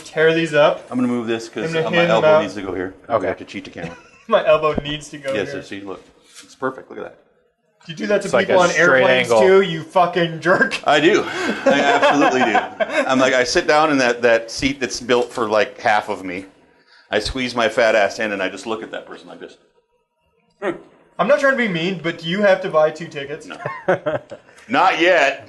tear these up. I'm going to move this because my elbow needs to go here. Okay. I have to cheat the camera. My elbow needs to go here. Yes, sir. See, look. It's perfect. Look at that. You do that to people on airplanes too, you fucking jerk. I do. I absolutely do. I'm like, I sit down in that seat that's built for like half of me. I squeeze my fat ass in and I just look at that person like this. I'm not trying to be mean, but do you have to buy 2 tickets? No. Not yet.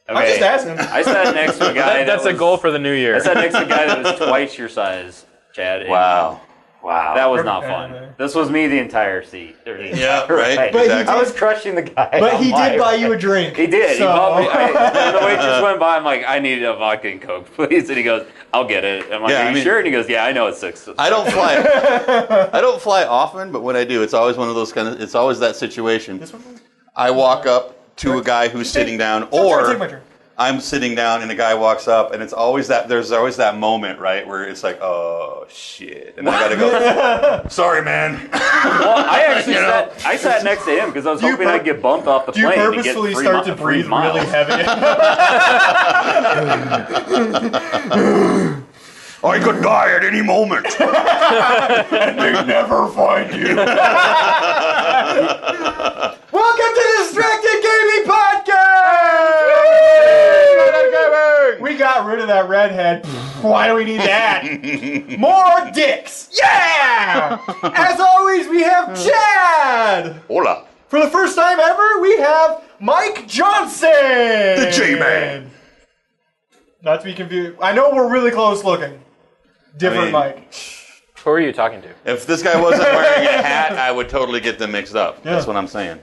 Okay. I'm just asking. I sat next to a guy that's a goal for the new year. I sat next to a guy that was twice your size, Chad. Wow. Wow. That was not fun. This was me the entire seat. Yeah, right. But exactly. I was crushing the guy. But he did buy you a drink. He did. So. He bought me. When the waitress went by, I'm like, I need a vodka and Coke, please. And he goes, I'll get it. I'm like, are you sure? And he goes, yeah, I know it's 6. I don't fly. I don't fly often, but when I do, it's always one of those it's always that situation. This one? I walk up to a guy who's sitting down, or I'm sitting down and a guy walks up, and it's always there's always that moment, right, where it's like, oh shit, and I gotta go. Sorry, man. Well, I sat next to him because I was hoping I'd get bumped off the plane. Do you purposefully start to breathe really heavy? I could die at any moment, and they never find you. Welcome to the Distracted Gaming Podcast! We got rid of that redhead. Why do we need that? More dicks! Yeah! As always, we have Chad! Hola. For the first time ever, we have Mike Johnson! The J-Man. Not to be confused. I know we're really close looking. Different Mike. Who are you talking to? If this guy wasn't wearing a hat, I would totally get them mixed up. Yeah. That's what I'm saying.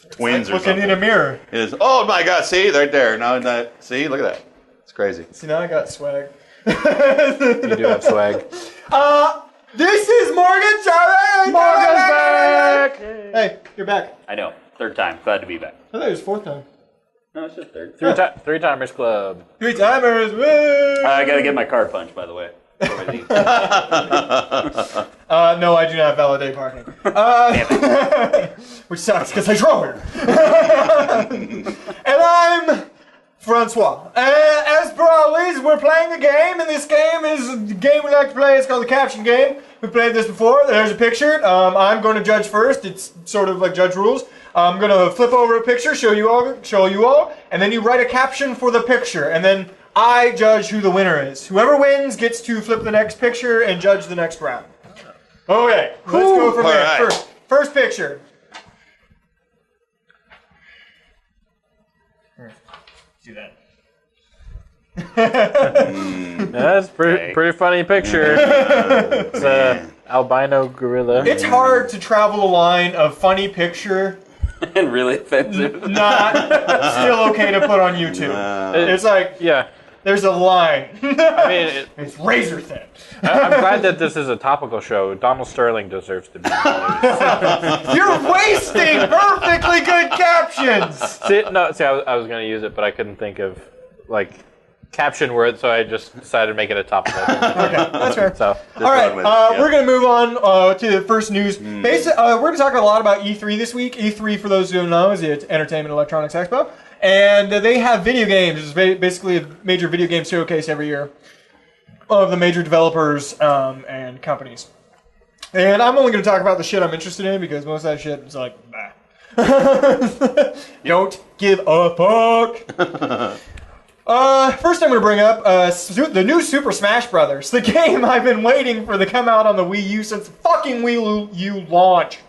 Twins like or something. Looking in a mirror. It is. Oh my God! See, right there. Now, see, look at that. It's crazy. See, now I got swag. You do have swag. This is Morgan Charlie. Morgan's back. Hey, you're back. I know. 3rd time. Glad to be back. I thought it was 4th time. No, it's just 3rd. Three timers club. 3 timers. Woo! I gotta get my card punched, by the way. No, I do not have valet parking. Which sucks because I drove here. And I'm Francois. As per always, we're playing a game, and this game is a game we like to play. It's called the caption game. We've played this before. There's a picture. I'm going to judge first. It's sort of like judge rules. I'm going to flip over a picture, show you all, and then you write a caption for the picture, and then I judge who the winner is. Whoever wins gets to flip the next picture and judge the next round. Okay, let's go from there. Right. First picture. Do that. That's pretty funny picture. It's an albino gorilla. It's hard to travel a line of funny picture and really offensive. Not still okay to put on YouTube. It's like, yeah. There's a line. I mean, it's razor thin. I'm glad that this is a topical show. Donald Sterling deserves to be. You're wasting perfectly good captions. See, I was going to use it, but I couldn't think of caption word, so I just decided to make it a topical. Okay, that's fair. So, all right, we're going to move on to the first news. We're going to talk a lot about E3 this week. E3, for those who don't know, is the Entertainment Electronics Expo. And they have video games. It's basically a major video game showcase every year of the major developers and companies. And I'm only going to talk about the shit I'm interested in because most of that shit is like, bah. Don't give a fuck. First I'm going to bring up the new Super Smash Brothers. The game I've been waiting for to come out on the Wii U since fucking Wii U launched.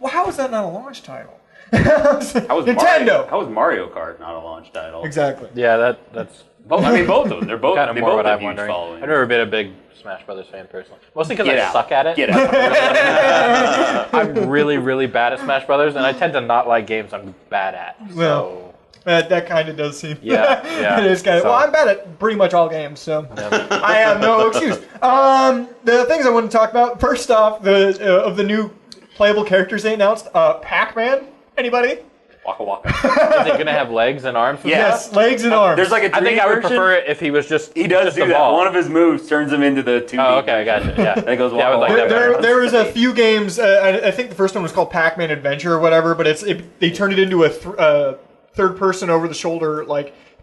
Well, how is that not a launch title? Nintendo. How was Mario Kart not a launch title? Exactly. Yeah, that's. I mean, both of them. They're both kind of they more both what have I'm huge wondering. following. I've never been a big Smash Brothers fan personally, mostly because I suck at it. Get out. I'm really, really bad at Smash Brothers, and I tend to not like games I'm bad at. Well, that kind of does seem. Yeah. It is kind of. Well, I'm bad at pretty much all games, so I have no excuse. The things I want to talk about. First off, of the new playable characters they announced. Pac-Man. Anybody? Waka waka. Is it going to have legs and arms? Yes, legs and arms. There's like a 3D I think I would version. prefer it if he was just. He does just do a that. ball. One of his moves turns him into the 2D. Oh, okay, I gotcha. Yeah, and it goes. I would like that better. There was a few games. I think the first one was called Pac-Man Adventure or whatever, but they turned it into a third-person over-the-shoulder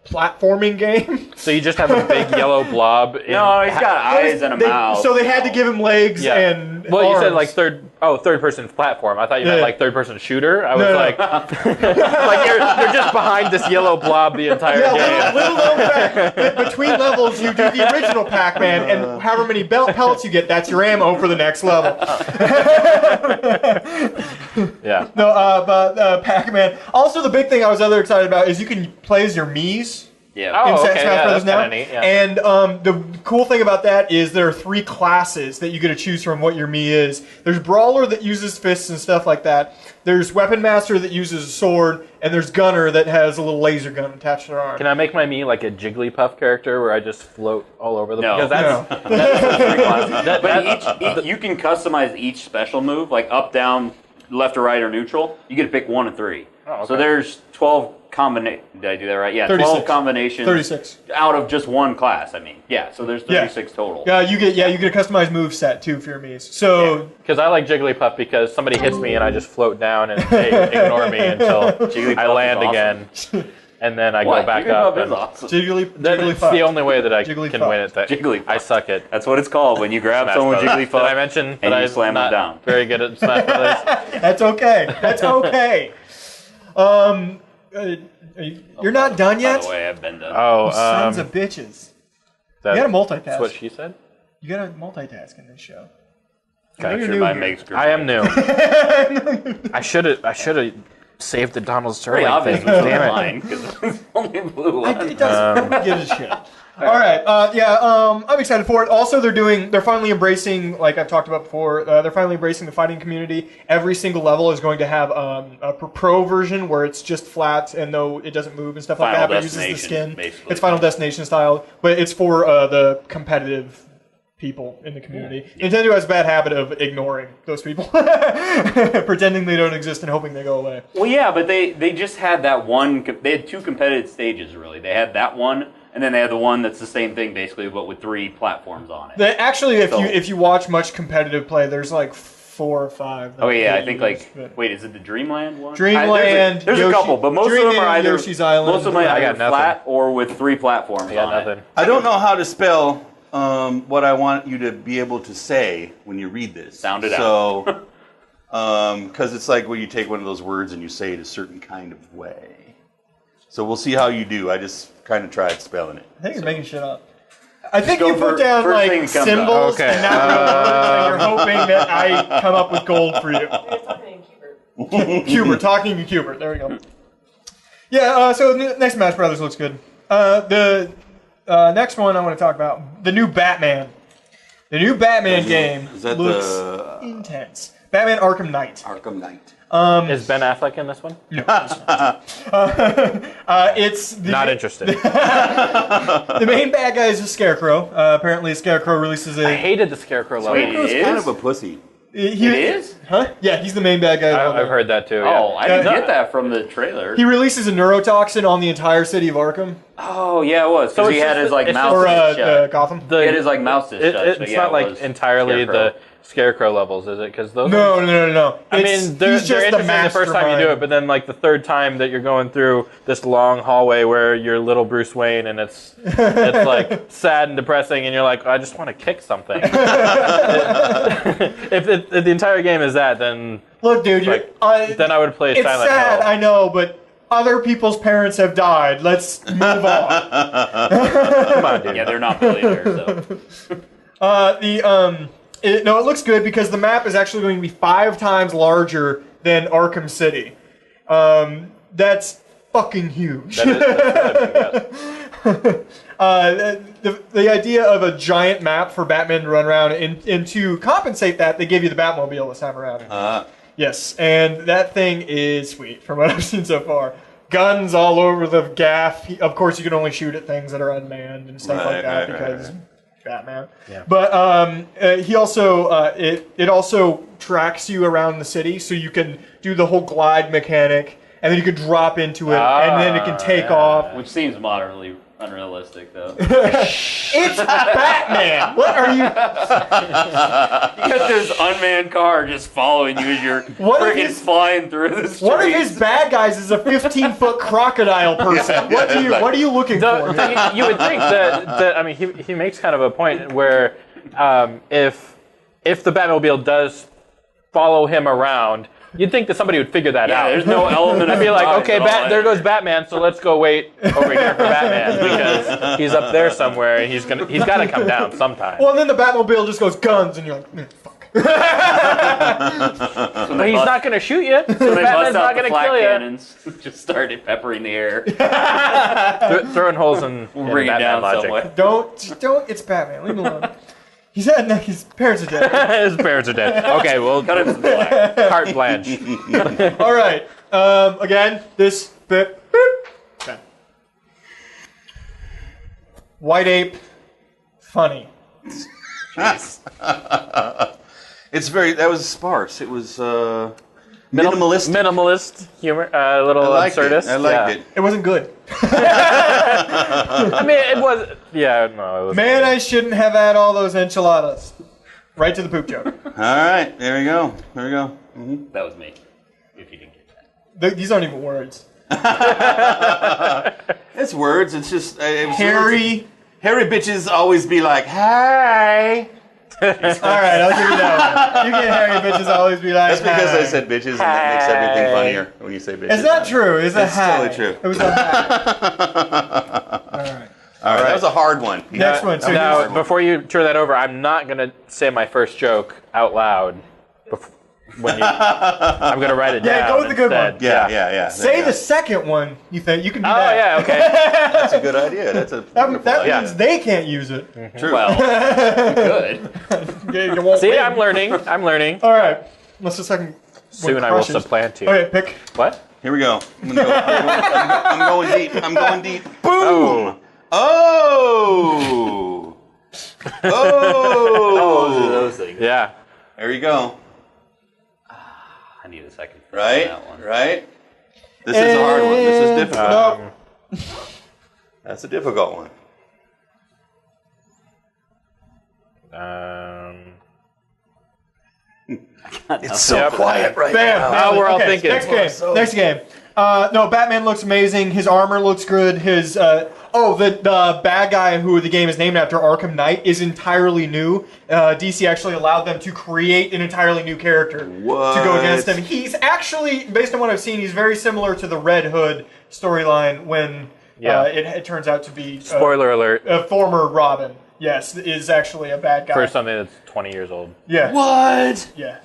platforming game. So you just have a big yellow blob. No, he's got eyes and a mouth. So they had to give him legs and Well, arms. you said like third-person platform. I thought you meant like third-person shooter. I was like, like you're just behind this yellow blob the entire game. Little known fact, between levels you do the original Pac-Man, and however many pellets you get, that's your ammo for the next level. Yeah. No, but Pac-Man. Also, the big thing I was other excited about is you can play as your Mii's. Yeah. In Oh, okay, Smash Brothers that's now. kinda neat, yeah. And the cool thing about that is there are 3 classes that you get to choose from what your Mii is. There's Brawler that uses fists and stuff like that. There's Weapon Master that uses a sword, and there's Gunner that has a little laser gun attached to their arm. Can I make my Mii like a Jigglypuff character where I just float all over the No. place? That's pretty classic. But you can customize each special move, like up, down, left or right or neutral. You get to pick 1 of 3. Oh, okay. So there's 12 combinations. Did I do that right? Yeah, 36. 12 combinations. 36. Out of just one class. I mean, yeah. So there's 36 total. Yeah, you get a customized move set too for your Mii's. So Because I like Jigglypuff because somebody hits me and I just float down and they ignore me until Jigglypuff I land is again. And then I What? go back Jigglypuff up. is And awesome. that's Jigglypuff. the only way that I can Jigglypuff. win it. That Jigglypuff. I suck at That's what it's called when you grab Smash someone with Brothers. Jigglypuff. Did I mention and that you I'm slam not them down? very good at Smash Brothers? that's okay. That's okay. You're not done By yet? the way, I've been done. Oh, Sons of bitches. that's You gotta multitask. That's what she said. You gotta multitask in this show. Capture new my here. makes I am new. I should have saved the Donald Sterling Pretty obvious thing. which Damn one's it. mine because it's only blue one. It doesn't give a shit. All right, I'm excited for it. Also, they're finally embracing, like I've talked about before, they're finally embracing the fighting community. Every single level is going to have a pro version where it's just flat and though it doesn't move and stuff like Final that, but it uses the Destination, skin. basically. It's Final Destination style, but it's for the competitive people in the community. Nintendo has a bad habit of ignoring those people, pretending they don't exist and hoping they go away. Well, yeah, but they just had that one. They had 2 competitive stages, really. They had that one, and then they had the one that's the same thing, basically, but with 3 platforms on it. Actually, if you watch much competitive play, there's like 4 or 5. Oh, yeah, I think, but wait, is it the Dreamland one? Dreamland, There's Yoshi- a couple, but most of them Dreamland, are either Yoshi's Island. Most of them are I got either nothing. flat or with 3 platforms I got on nothing. it. I don't know how to spell what I want you to be able to say when you read this. Sound it out. Because it's like when you take one of those words and you say it a certain kind of way. So we'll see how you do. I just kind of tried spelling it. I think you're making shit up. I think go you put for down first like thing that comes up. symbols Okay. and not real words, and you're hoping that I come up with gold for you. You're talking in Cubert. Cubert, talking to Cubert. There we go. Yeah. So next Smash Brothers looks good. The next one I want to talk about, the new Batman. The new Batman game Is that looks the intense. Batman Arkham Knight. Arkham Knight? Is Ben Affleck in this one? It's the, Not interested. the main bad guy is a Scarecrow. Apparently, Scarecrow releases a. I hated the Scarecrow level. Wait, Scarecrow's It kind is? of a pussy. He, It is? Huh? Yeah, he's the main bad guy. I've heard that too. Yeah. Oh, I didn't get that from the trailer. He releases a neurotoxin on the entire city of Arkham. Oh, yeah, it was. So Because it's he had just his, like, it's mouth Or shut. Gotham. The- He had his, like, mouth shut. It's but yeah, not it like was entirely Scarecrow. the Scarecrow levels, is it? Because those. No. I mean, they're he's just interesting the first time you do it, but then like the third time that you're going through this long hallway where you're little Bruce Wayne and it's like sad and depressing, and you're like, I just want to kick something. if the entire game is that, then Look, dude, then I would play it's Silent sad, Hill. I know, but other people's parents have died. Let's move on. Come on, dude. Yeah, they're not billionaires, so. It looks good because the map is actually going to be 5 times larger than Arkham City. That's fucking huge. That's The idea of a giant map for Batman to run around and to compensate that, they give you the Batmobile this time around. Yes, and that thing is sweet from what I've seen so far. Guns all over the gaff. Of course, you can only shoot at things that are unmanned and stuff like that because Batman. Yeah. But he also it also tracks you around the city, so you can do the whole glide mechanic, and then you can drop into it, and then it can take off. Which seems moderately unrealistic though. It's Batman. What are you? You got this unmanned car just following you as you're freaking flying through the streets. One of his bad guys is a 15-foot crocodile person. What are you looking for? You would think that I mean he makes kind of a point where if the Batmobile does follow him around, you'd think that somebody would figure that out. There's no element of I'd be like, okay, there goes it. Batman, so let's go wait over here for Batman because he's up there somewhere and he's got to come down sometime. Well, and then the Batmobile just goes guns, and you're like, fuck. But he's not going to shoot you. So they Batman's bust out not the going to flak kill you. cannons, just started peppering the air. Throwing holes in Bring it Batman down logic. somewhere. Don't. It's Batman. Leave him alone. His parents are dead. His parents are dead. Okay, well, Cut him some slack. carte blanche. All right. Again, this bit. Okay. White ape. Funny. That was sparse. It was minimalistic. Minimalist humor, a little absurdist. I liked it. It wasn't good. I mean, it was. Yeah, no, it was. Man, I shouldn't have had all those enchiladas. Right to the poop joke. All right, there we go. That was me. If you didn't get that. These aren't even words. It's words. It's just Hairy. Hairy bitches always be like, "Hi." All right, I'll give you that one. You get hairy bitches always be like. That's because "Hi." I said bitches, and that makes everything funnier when you say bitches. It's not true. It's a It's hat. totally true. It was a hat. All right. All right, that was a hard one. Next one. So Now, before you turn that over, I'm not going to say my first joke out loud. I'm going to write it down. Yeah, go with the good instead. one. Yeah. say the second one. You think you can do Oh, that? yeah, okay. That's a good idea. That's a That wonderful idea. means they can't use it. True. Well, good. You won't See, win. I'm learning. All right. What's the second one? Soon I will Crushes. supplant you. Okay, pick. What? Here we go. I'm going deep. I'm going deep. Boom. Oh. Those things. Yeah. There you go. I need a second. For Right? that one. Right? This is a hard one. This is difficult. No. That's a difficult one. It's so quiet right Bam. now. Now we're all Okay, thinking. Next game. Next game. No, Batman looks amazing. His armor looks good. His the bad guy who the game is named after, Arkham Knight, is entirely new. DC actually allowed them to create an entirely new character to go against him. He's actually, based on what I've seen, he's very similar to the Red Hood storyline when it turns out to be Spoiler alert. a former Robin. Yes, is actually a bad guy. For something that's 20 years old. Yeah. What? Yeah.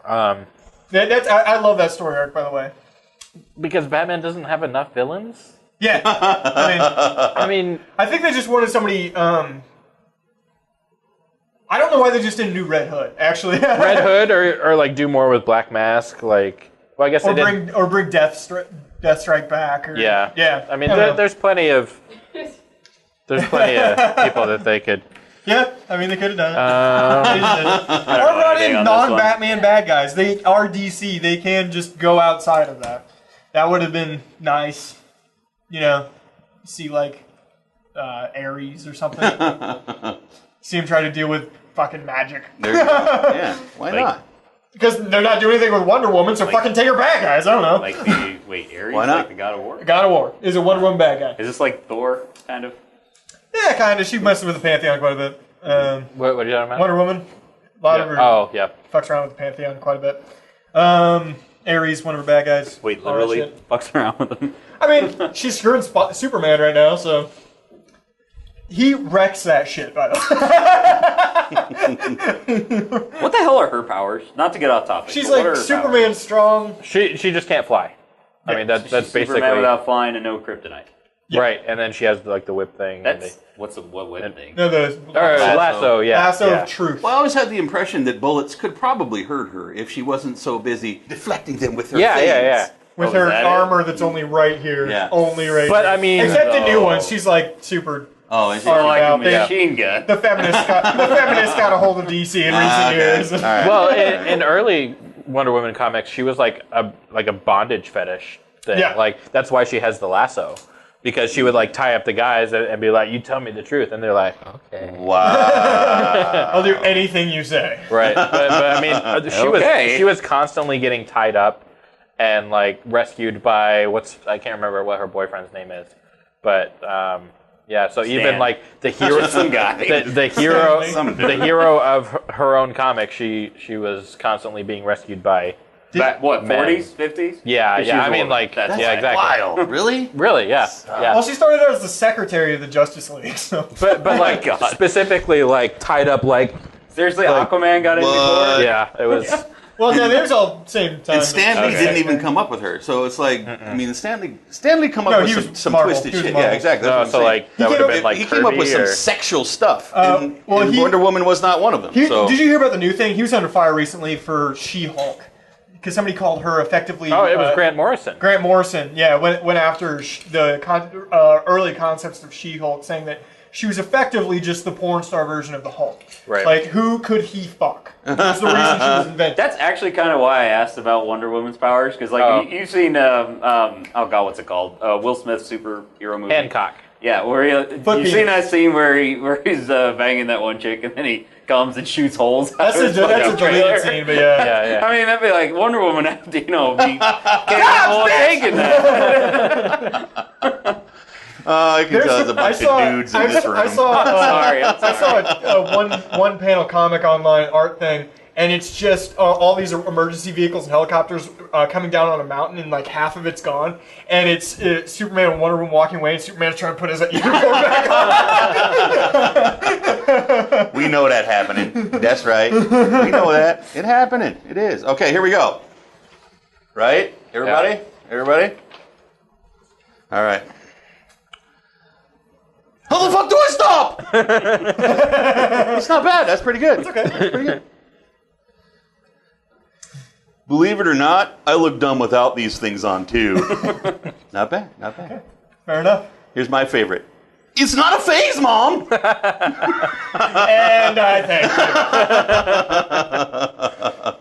Um, I love that story arc, by the way. because Batman doesn't have enough villains? Yeah. I mean, I think they just wanted somebody. I don't know why they just didn't do Red Hood. Actually, Red Hood or like do more with Black Mask. Like, well, I guess or they did. bring Deathstrike back. Or, Yeah. yeah. I mean, don't know. there's plenty of people that they could. Yeah, I mean they could have done it. I Or don't know brought anything in on this one. non-Batman bad guys. They are DC. They can just go outside of that. That would have been nice. You know, see like Ares or something. See him try to deal with fucking magic. There you go. Yeah, why not? Because they're not doing anything with Wonder Woman, so fucking take her bad guys. I don't know. Like Ares? Why not? Like the God of War? God of War is a Wonder Woman bad guy. Is this like Thor, kind of? Yeah, kind of. She messes with the Pantheon quite a bit. What are you talking about? Wonder Woman, a lot of her Oh, yeah. fucks around with the Pantheon quite a bit. Ares, one of her bad guys. Wait, all that literally shit. fucks around with them. I mean, she's screwing Superman right now, so he wrecks that shit. By the way, What the hell are her powers? Not to get off topic. she's but what are like her Superman powers? strong. She just can't fly. I mean, that's She's basically Superman without flying and no kryptonite. right. And then she has like the whip thing. and That's what whip thing? No, the lasso. Yeah. lasso yeah. of truth. Well, I always had the impression that bullets could probably hurt her if she wasn't so busy deflecting them with her Yeah, things. yeah. With Oh, her is that it? armor that's only right here. Yeah. Only right But here. I mean, Except the new one, she's like super. Oh, is it? Or Like a about they- machine gun. The feminists got a hold of DC in recent Okay. years. All right. well, in early Wonder Woman comics, she was like a bondage fetish thing. Yeah. Like that's why she has the lasso. because she would like tie up the guys and be like, "You tell me the truth," and they're like, "Okay." Wow. I'll do anything you say. Right, but I mean, she was constantly getting tied up and like rescued by I can't remember what her boyfriend's name is, but yeah. So even like the hero, Some guy. the hero of her own comic, she was constantly being rescued by. What, men. 40s, 50s? Yeah, She yeah. was I mean, old. like, That's yeah, exactly. Wild. Really? Really, yeah, yeah. Well, she started out as the secretary of the Justice League. So. But like God. specifically like tied up like Seriously, Aquaman got in before? yeah, it was. Well, yeah, there's all same time. And Stanley Okay. didn't even come up with her, so it's like I mean, Stanley come up No, with he was some Marvel. twisted He was shit. Marvel. Yeah, exactly. No, That's so what I'm like that would have been like he came up with Kirby some or- sexual stuff, and he- Wonder Woman was not one of them. So Did you hear about the new thing? He was under fire recently for She-Hulk because somebody called her effectively. Oh, it was Grant Morrison. Grant Morrison, yeah, went after the early concepts of She-Hulk, saying that she was effectively just the porn star version of the Hulk. Right. Like, who could he fuck? That's the reason she was invented. That's actually kind of why I asked about Wonder Woman's powers, because like you've seen, oh god, what's it called? Will Smith's superhero movie. Hancock. Yeah, where you've seen that scene where he's banging that one chick and then he comes and shoots holes. That's a deleted scene, but yeah. Yeah, yeah. I mean, that'd be like Wonder Woman have to, be capable of taking that. I can tell there's a bunch of dudes in this room. I saw, I'm sorry. a one panel comic online art thing, and it's just all these emergency vehicles and helicopters coming down on a mountain, and like half of it's gone, and it's Superman and Wonder Woman walking away, and Superman's trying to put his uniform back on. We know that happening. That's right. We know that. It happening. It is. Okay, here we go. Right? Everybody? Yeah. Everybody? All right. How the fuck do I stop? It's not bad. That's pretty good. It's okay. That's pretty good. Believe it or not, I look dumb without these things on too. Not bad. Not bad. Okay. Fair enough. Here's my favorite. It's not a phase, Mom! And I thank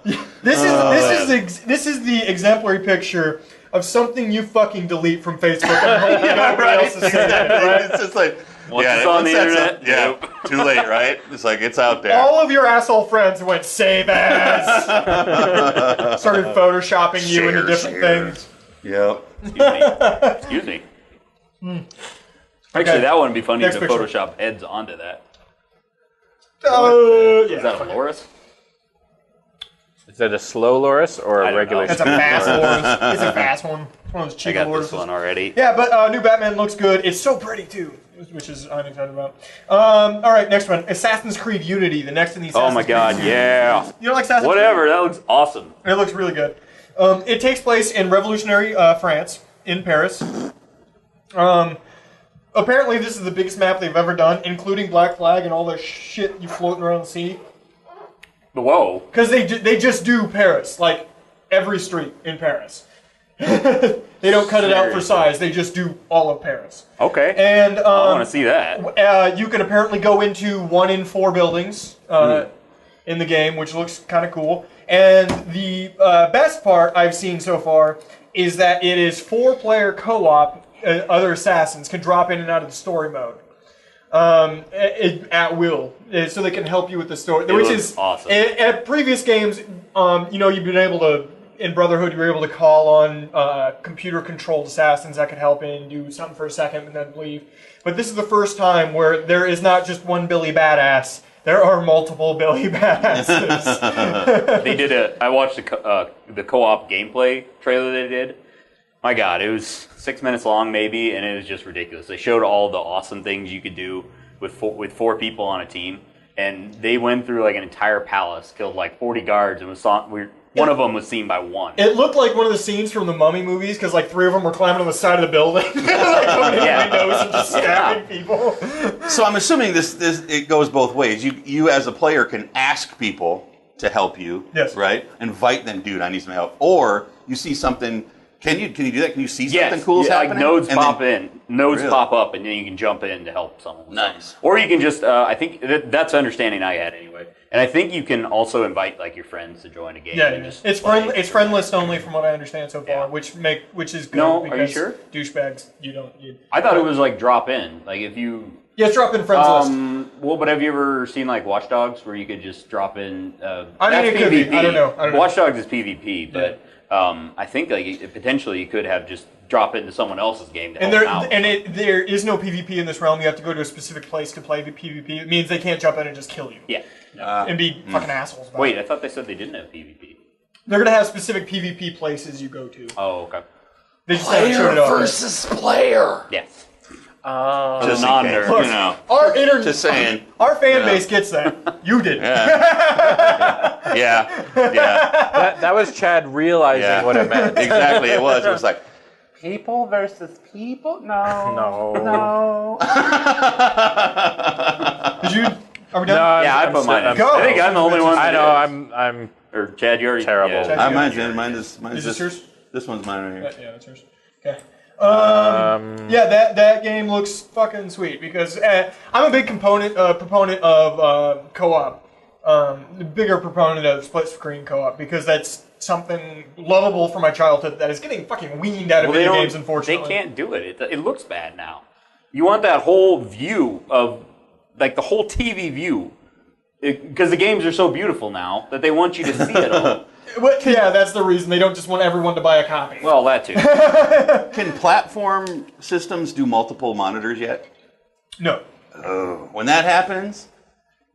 you. This is the exemplary picture of something you fucking delete from Facebook and hope nobody else has seen it, right? It's just like, Once it's on the internet, yeah, nope. too late, right? It's like, it's out there. All of your asshole friends went save as. Started photoshopping you into different things. Yep. Excuse me. Actually, that wouldn't be funny Next to picture. Photoshop heads onto that. Yeah. Is that a Loris? Is that a slow Loris or I a don't regular? know. That's a fast one. It's a fast one. It's one of those I cheap got awards. this one already. Yeah, but new Batman looks good. It's so pretty too, which is I'm excited about. All right, next one: Assassin's Creed Unity, the next in the Assassin's Oh my god, Creed yeah. series. You don't like Assassin's Whatever, that looks awesome. Creed? It looks really good. It takes place in revolutionary France, in Paris. Apparently, this is the biggest map they've ever done, including Black Flag and all the shit you floating around the sea. Whoa. Because they just do Paris, like every street in Paris. They don't cut it out for Seriously. size. They just do all of Paris. Okay. And I want to see that. you can apparently go into 1 in 4 buildings in the game, which looks kind of cool. And the best part I've seen so far is that it is 4-player co-op. Other assassins can drop in and out of the story mode at will, so they can help you with the story, which looks is awesome. At previous games, you've been able to. In Brotherhood, you were able to call on computer-controlled assassins that could help in, do something for a second, and then leave. But this is the first time where there is not just one Billy Badass. There are multiple Billy Badasses. They did I watched the co-op gameplay trailer they did. My god, it was 6 minutes long maybe, and it was just ridiculous. They showed all the awesome things you could do with 4 people on a team, and they went through like an entire palace, killed like 40 guards, and one of them was seen by one. It looked like one of the scenes from the Mummy movies, because like 3 of them were climbing on the side of the building, like coming in windows and just stabbing people. So I'm assuming this it goes both ways. You as a player can ask people to help you, Yes. right? Invite them, dude, I need some help. Or you see something Can you do that? Can you see something cool happening? Like nodes pop up, and then you can jump in to help someone. Nice. Or you can just, I think that's the understanding I had anyway. And I think you can also invite like your friends to join a game. Yeah, it's friend list only from what I understand so far, which is good. No, because are you sure? Douchebags, I thought it was like drop in, like if you. Yeah, it's drop in friends list. Well, but have you ever seen like Watch Dogs where you could just drop in? I mean, it could be. I don't know. Watch Dogs is PvP, but I think like potentially you could have just drop into someone else's game to help them out. And there is no PvP in this realm. You have to go to a specific place to play the PvP. It means they can't jump in and just kill you. Yeah. And be fucking assholes about Wait, it. I thought they said they didn't have PvP. They're going to have specific PvP places you go to. Oh, okay. They just haven't showed it off versus player. Yes. Just non-nerd, Look, our internet, just saying. Our fan base gets that. You did. Yeah. That was Chad realizing what it meant. Exactly, it was. It was like, people versus people? No. Did you... Are we done? No, I put mine in. Go. I think I'm the only one. I know, I'm Or Chad, you already... terrible. Yeah. Mine's Is this yours? This one's mine right here. Yeah, that's yours. Okay. That game looks fucking sweet because I'm a big proponent of co-op. The bigger proponent of split screen co-op because that's something lovable from my childhood that is getting fucking weaned out of video games, unfortunately. They can't do it. It looks bad now. You want that whole view of, like the whole TV view, because the games are so beautiful now that they want you to see it all. Yeah, that's the reason. They don't just want everyone to buy a copy. Well, that too. Can platform systems do multiple monitors yet? No. Oh, when that happens,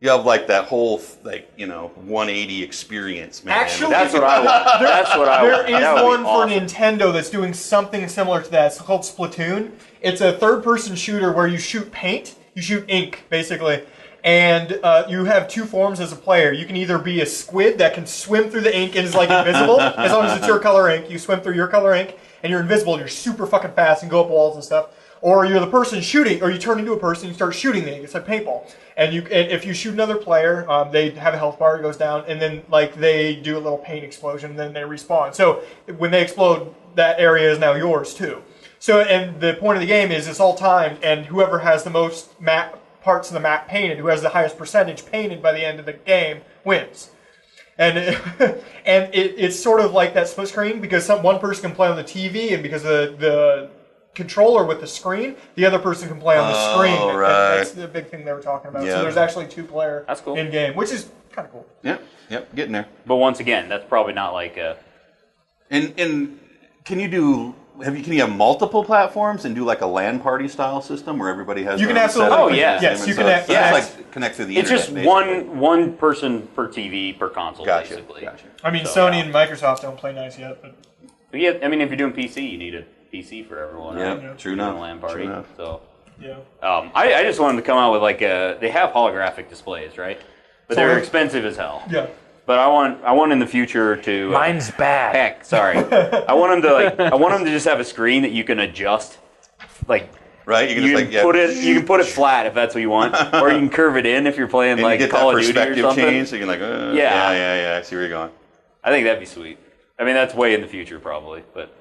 you have like that whole 180 experience, man. Actually, that's what I want. There is one awesome. for Nintendo that's doing something similar to that. It's called Splatoon. It's a third-person shooter where you shoot paint, you shoot ink, basically. And you have two forms as a player. You can either be a squid that can swim through the ink and is like invisible, as long as it's your color ink. You swim through your color ink, and you're invisible, and you're super fucking fast and go up walls and stuff. Or you're the person shooting, or you turn into a person and you start shooting the ink. It's like paintball. And if you shoot another player, they have a health bar, it goes down, and then they do a little paint explosion, and then they respawn. So when they explode, that area is now yours too. So, and the point of the game is it's all timed, and whoever has the most parts of the map painted, who has the highest percentage painted by the end of the game, wins. And it's sort of like that split screen because one person can play on the TV, and because of the controller with the screen, the other person can play on the screen. Right. That's the big thing they were talking about. Yeah. So there's actually two-player That's cool. in-game, which is kind of cool. Yep, getting there. But once again, that's probably not like a... And can you have multiple platforms and do like a LAN party style system where everybody has? You can their own absolutely. setup? Oh, yeah. Yes, you can. So it's like connect through the It's internet. just basically. one person per TV per console, Gotcha. basically. Gotcha. I mean, So, Sony and Microsoft don't play nice yet, but Yeah, I mean, if you're doing PC, you need a PC for everyone. Yeah, right? true Doing a enough. LAN party. True enough. So, yeah. I just wanted to come out with like they have holographic displays, right? But they're expensive as hell. Yeah. But I want in the future to Mine's bad. heck, sorry. I want them to just have a screen that you can adjust, like. Right, You can put it flat if that's what you want, or you can curve it in if you're playing and like you get Call that of Duty or perspective something. change, so you can Yeah. I see where you're going. I think that'd be sweet. I mean, that's way in the future probably, but.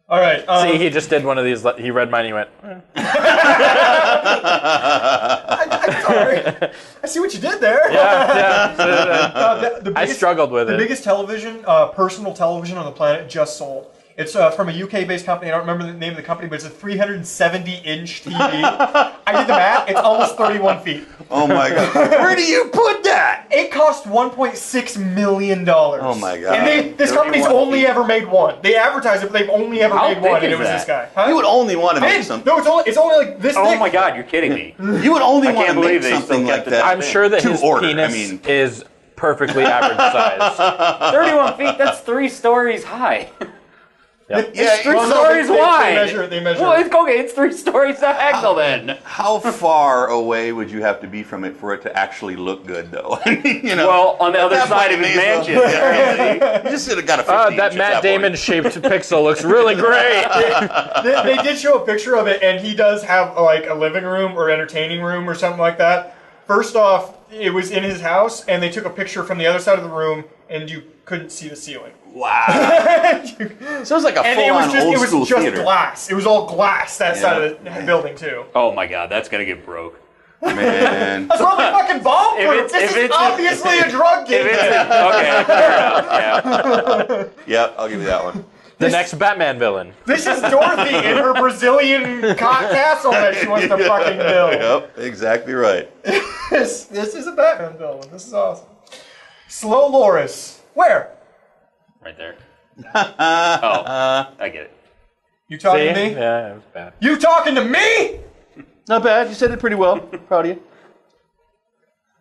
All right. See, he just did one of these. He read mine and he went, I'm sorry. I see what you did there. yeah. I struggled with The it. biggest television, personal television on the planet just sold. It's from a UK-based company. I don't remember the name of the company, but it's a 370-inch TV. I did the math. It's almost 31 feet. Oh my god! Where do you put that? It cost $1.6 million. Oh my god! And this company's 31 only feet. ever made one. They advertise it, but they've only ever How made one, thick and it is was that? this guy. Huh? You would only want to make Man, something. no, it's only like this Oh thick. my God, you're kidding me. You would only I want to can't make believe they still something kept like it that. I'm sure that To his order, penis is perfectly average size. 31 feet, that's 3 stories high. Yep. It's 3 well, no, stories wide. They measure. Well, it's 3 stories diagonal then. How far away would you have to be from it for it to actually look good, though? You know, Well, on the other that side point, of his you may as mansion. well- You just got a 50 That Matt Damon-shaped pixel looks really great. They did show a picture of it, and he does have like a living room or entertaining room or something like that. First off, it was in his house, and they took a picture from the other side of the room, and you couldn't see the ceiling. Wow. So it was like a full-on old school just theater. Glass. It was all glass, that side of the building, too. Oh my god, that's gonna get broke. Man. That's probably fucking bomb-proof. This is obviously a drug game. Okay, fair enough, yeah. Yep, I'll give you that one. The next Batman villain. This is Dorothy in her Brazilian castle that she wants to fucking build. Yep, exactly right. This is a Batman villain. This is awesome. Slow Loris. Where? Right there. Oh, I get it. You talking to me? Yeah, it was bad. You talking to me? Not bad. You said it pretty well. Proud of you.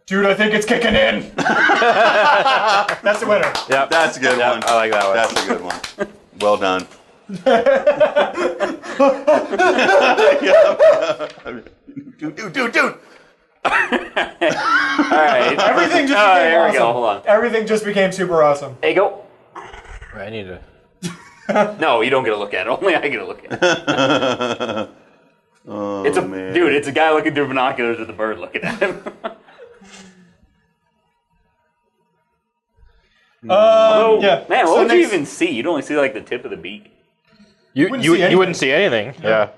Dude, I think it's kicking in. That's the winner. Yep. That's a good one. I like that one. That's a good one. Well done. Dude. Alright. Everything just became here awesome. we go, hold on. Everything just became super awesome. Hey, go. I need to. No, you don't get to look at it. Only I get to look at it. It's man. Dude, it's a guy looking through binoculars with a bird looking at him. Yeah. Man, So what would you next- even see? You'd only see like the tip of the beak. You wouldn't see anything. Yeah.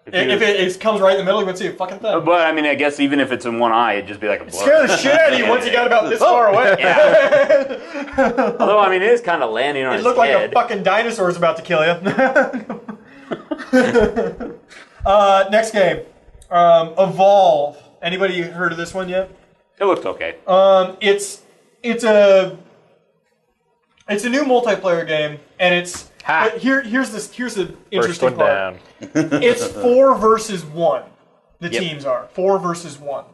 If it comes right in the middle, you wouldn't see a fucking thing. But I mean, I guess even if it's in one eye, it'd just be like a blur. Scare the shit out of you once you got about this far away. Yeah. Although, I mean, it is kind of landing on It his looked like a head. fucking dinosaur's about to kill you. Next game. Evolve. Anybody heard of this one yet? It looked okay. It's a new multiplayer game, and it's but here's the interesting part. Down. It's 4 versus 1. The teams are 4 versus 1.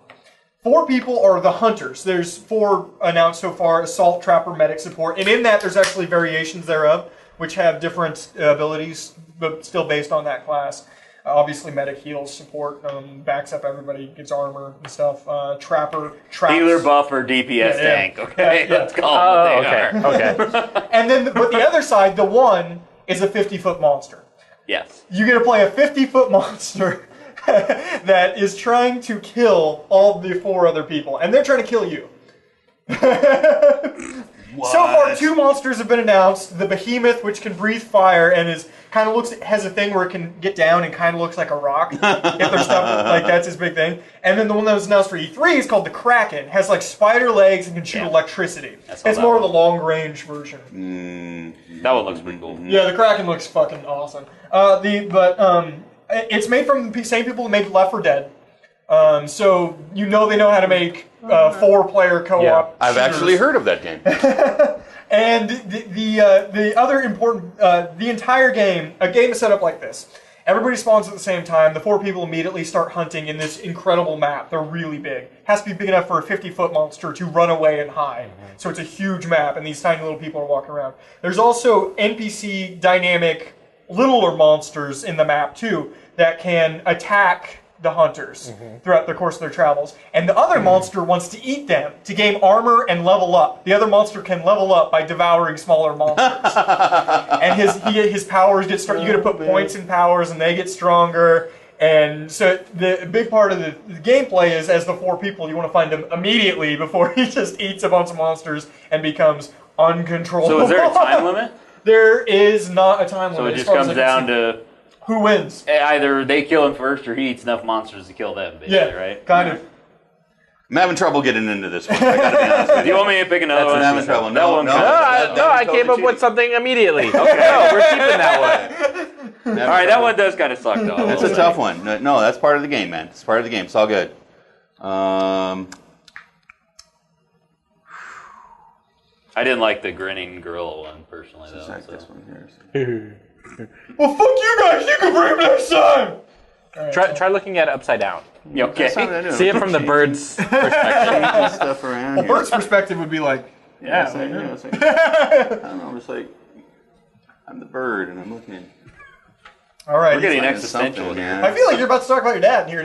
4 people are the hunters. There's 4 announced so far: assault, trapper, medic, support, and in that there's actually variations thereof, which have different abilities, but still based on that class. Obviously, medic heals, support backs up everybody, gets armor and stuff. Trapper, traps. Healer, buffer, DPS, tank. Okay, let's call them what they are. Okay. And then, but the other side, the 1 is a 50-foot monster. Yes. You get to play a 50-foot monster that is trying to kill all the 4 other people, and they're trying to kill you. So far, 2 monsters have been announced. The Behemoth, which can breathe fire and has a thing where it can get down and kind of looks like a rock. If there's stuff like that's his big thing. And then the one that was announced for E3 is called the Kraken. Has like spider legs and can shoot electricity. It's more of the long range version. That one looks pretty cool. Yeah, the Kraken looks fucking awesome. It's made from the same people who made Left 4 Dead. So they know how to make 4-player co-op. Yeah, I've shooters. actually heard of that game. And the other important, the entire game, a game is set up like this. Everybody spawns at the same time. The 4 people immediately start hunting in this incredible map. They're really big. Has to be big enough for a 50-foot monster to run away and hide. So it's a huge map, and these tiny little people are walking around. There's also NPC dynamic littler monsters in the map, too, that can attack the hunters throughout the course of their travels. And the other monster wants to eat them to gain armor and level up. The other monster can level up by devouring smaller monsters. And his powers get stronger. You get to put points in powers and they get stronger. And so the big part of the gameplay is, as the 4 people, you want to find him immediately before he just eats a bunch of monsters and becomes uncontrollable. So is there a time limit? There is not a time So limit. it just comes down to who wins. Either they kill him first or he eats enough monsters to kill them, basically, right? Kind of. I'm having trouble getting into this one. I gotta be honest with Do you want me to pick another one? I'm having trouble. No, No, I came up with something immediately. Okay, no, we're keeping that one. All right, that one does kind of suck, though. It's a tough one. No, that's part of the game, man. It's part of the game. It's all good. I didn't like the grinning gorilla one, personally, though. Like So. this one here. Well, fuck you guys. You can bring him next time. Try looking at it upside down. You okay? That's not what I do. See it from the bird's perspective. Changing stuff around here. Bird's perspective would be like, It's like, it's like, I don't know. It's like I'm the bird and I'm looking. all right. We're getting Finding existential something, here. man. I feel like you're about to talk about your dad here.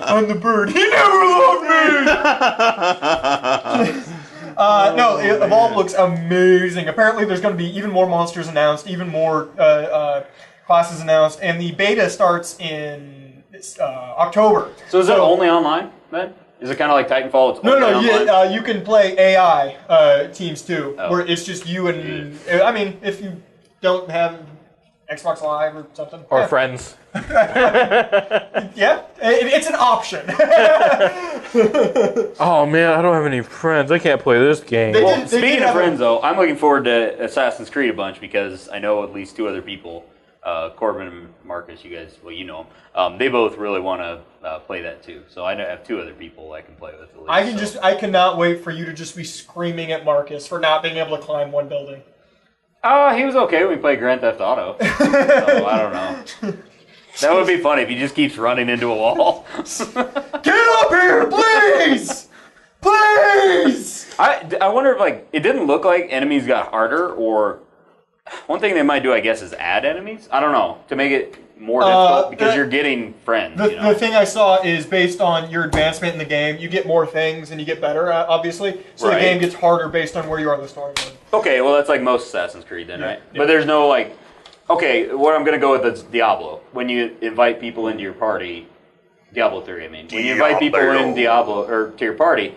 I'm the bird. He never loved me. No, Evolve looks amazing. Apparently, there's going to be even more monsters announced, even more classes announced, and the beta starts in It's October. So is it only online then? Is it kind of like Titanfall? It's only online? You can play AI teams too, where it's just you and. I mean, if you don't have Xbox Live or something, or friends. Yeah, it's an option. Oh man, I don't have any friends. I can't play this game. Speaking of friends, though, I'm looking forward to Assassin's Creed a bunch because I know at least 2 other people, Corbin and Marcus. You guys, well, you know them. They both really want to play that too. So I have 2 other people I can play with. At least, I cannot wait for you to just be screaming at Marcus for not being able to climb one building. He was okay when we played Grand Theft Auto. So I don't know. That would be funny if he just keeps running into a wall. Get up here, please! Please! I wonder if, like, it didn't look like enemies got harder, or one thing they might do, I guess, is add enemies. I don't know, to make it more difficult, because you're getting friends. The thing I saw is based on your advancement in the game, you get more things and you get better, obviously. So the game gets harder based on where you are in the story mode. Okay, well, that's like most Assassin's Creed then, right? Yeah. But there's no, like... Okay, what I'm going to go with is Diablo. When you invite people into your party, Diablo 3, I mean. When you invite people in Diablo, or to your party,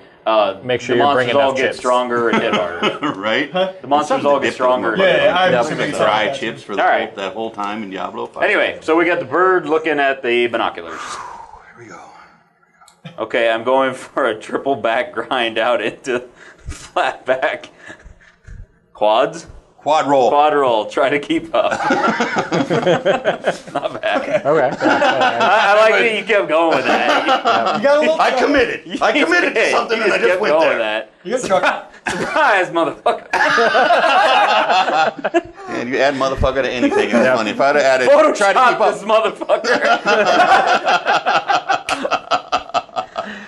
make sure the you're bringing monsters all enough get chips. stronger and hit harder. Right? The monsters all get stronger. Yeah, dry chips for that whole time in Diablo. Anyway, so we got the bird looking at the binoculars. Here we go. Okay, I'm going for a triple back grind out into flat back. Quads? Quad roll. Quad roll. Try to keep up. Not bad. Okay. I like that you kept going with that. You got a little. I committed to something and I just went there. That. You got truck. Surprise, motherfucker. And you add motherfucker to anything, and it's funny. If I'd have added, try to keep up this motherfucker.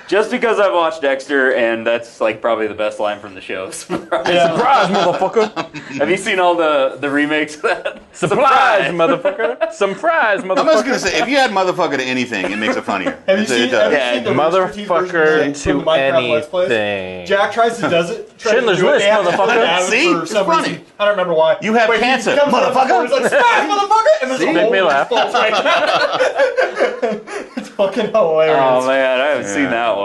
Just because I've watched Dexter, and that's like probably the best line from the show. Surprise, Surprise, motherfucker! Have you seen all the remakes of that? Surprise, motherfucker! Surprise, motherfucker! I'm just gonna say, if you add motherfucker to anything, it makes it funnier. Have you seen the motherfucker to anything? Jack tries to does it. Schindler's List, motherfucker. See? It's funny. Reason. I don't remember why. You have cancer, motherfucker. He's like, surprise, motherfucker! And See? Make me laugh. It's fucking hilarious. Oh man, I haven't seen that one.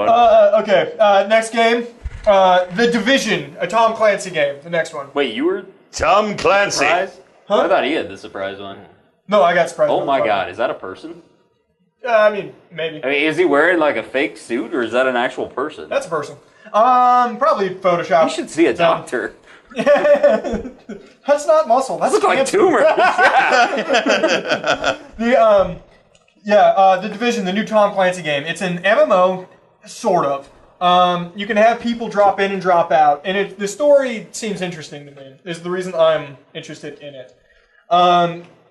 Okay, next game. The Division, a Tom Clancy game. The next one. Wait, you were Tom Clancy. surprised? Huh? I thought he had the surprise one. No, I got surprised. Oh my god, is that a person? I mean, maybe. I mean, is he wearing like a fake suit, or is that an actual person? That's a person. Probably Photoshop. You should see a doctor. That's not muscle. That's Looks like tumor. The Division, the new Tom Clancy game. It's an MMO, sort of. You can have people drop in and drop out, and the story seems interesting to me. Is the reason I'm interested in it.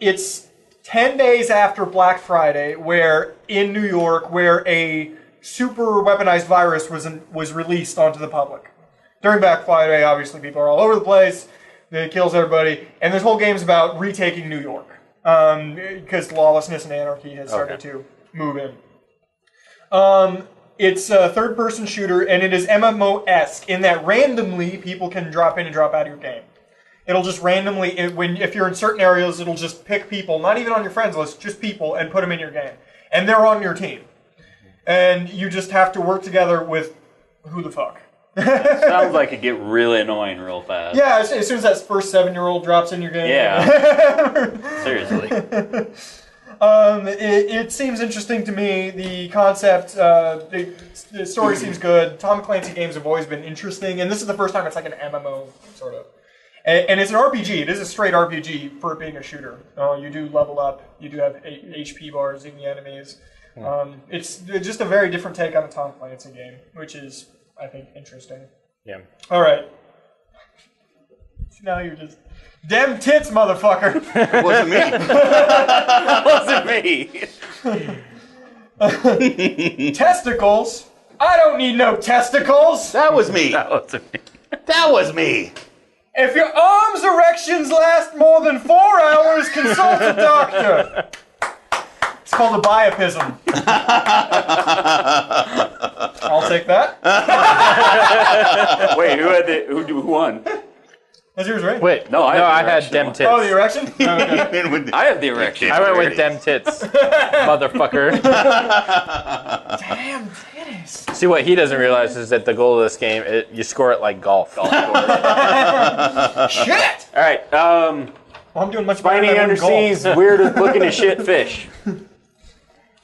It's 10 days after Black Friday, where in New York, where a super weaponized virus was released onto the public. During Black Friday, obviously, people are all over the place. It kills everybody, and this whole game's about retaking New York. Because lawlessness and anarchy has started to move in. It's a third-person shooter, and it is MMO-esque in that randomly people can drop in and drop out of your game. It'll just randomly, if you're in certain areas, it'll just pick people, not even on your friends list, just people, and put them in your game. And they're on your team. And you just have to work together with who the fuck. Sounds like it get really annoying real fast. Yeah, as soon as that first 7-year-old drops in your game. Yeah. Seriously. It seems interesting to me. The concept, the story seems good. Tom Clancy games have always been interesting, and this is the first time it's like an MMO, sort of. And it's an RPG. It is a straight RPG for it being a shooter. You do level up. You do have HP bars in the enemies. It's just a very different take on a Tom Clancy game, which is, I think, interesting. Yeah. All right. Now you're just... Damn tits, motherfucker! It wasn't me. Testicles? I don't need no testicles! That was me. That wasn't me. That was me. If your arms' erections last more than 4 hours, consult a doctor. It's called a biopism. I'll take that. Wait, who won? That's yours, right? Wait, No, I had dem tits. Oh, the erection? Oh, okay. I have the erection. I went with dem tits, motherfucker. Damn titties. See, what he doesn't realize is that the goal of this game, you score it like golf. Shit! All right. Well, I'm doing much better Spiny than underseas, weird looking as shit fish.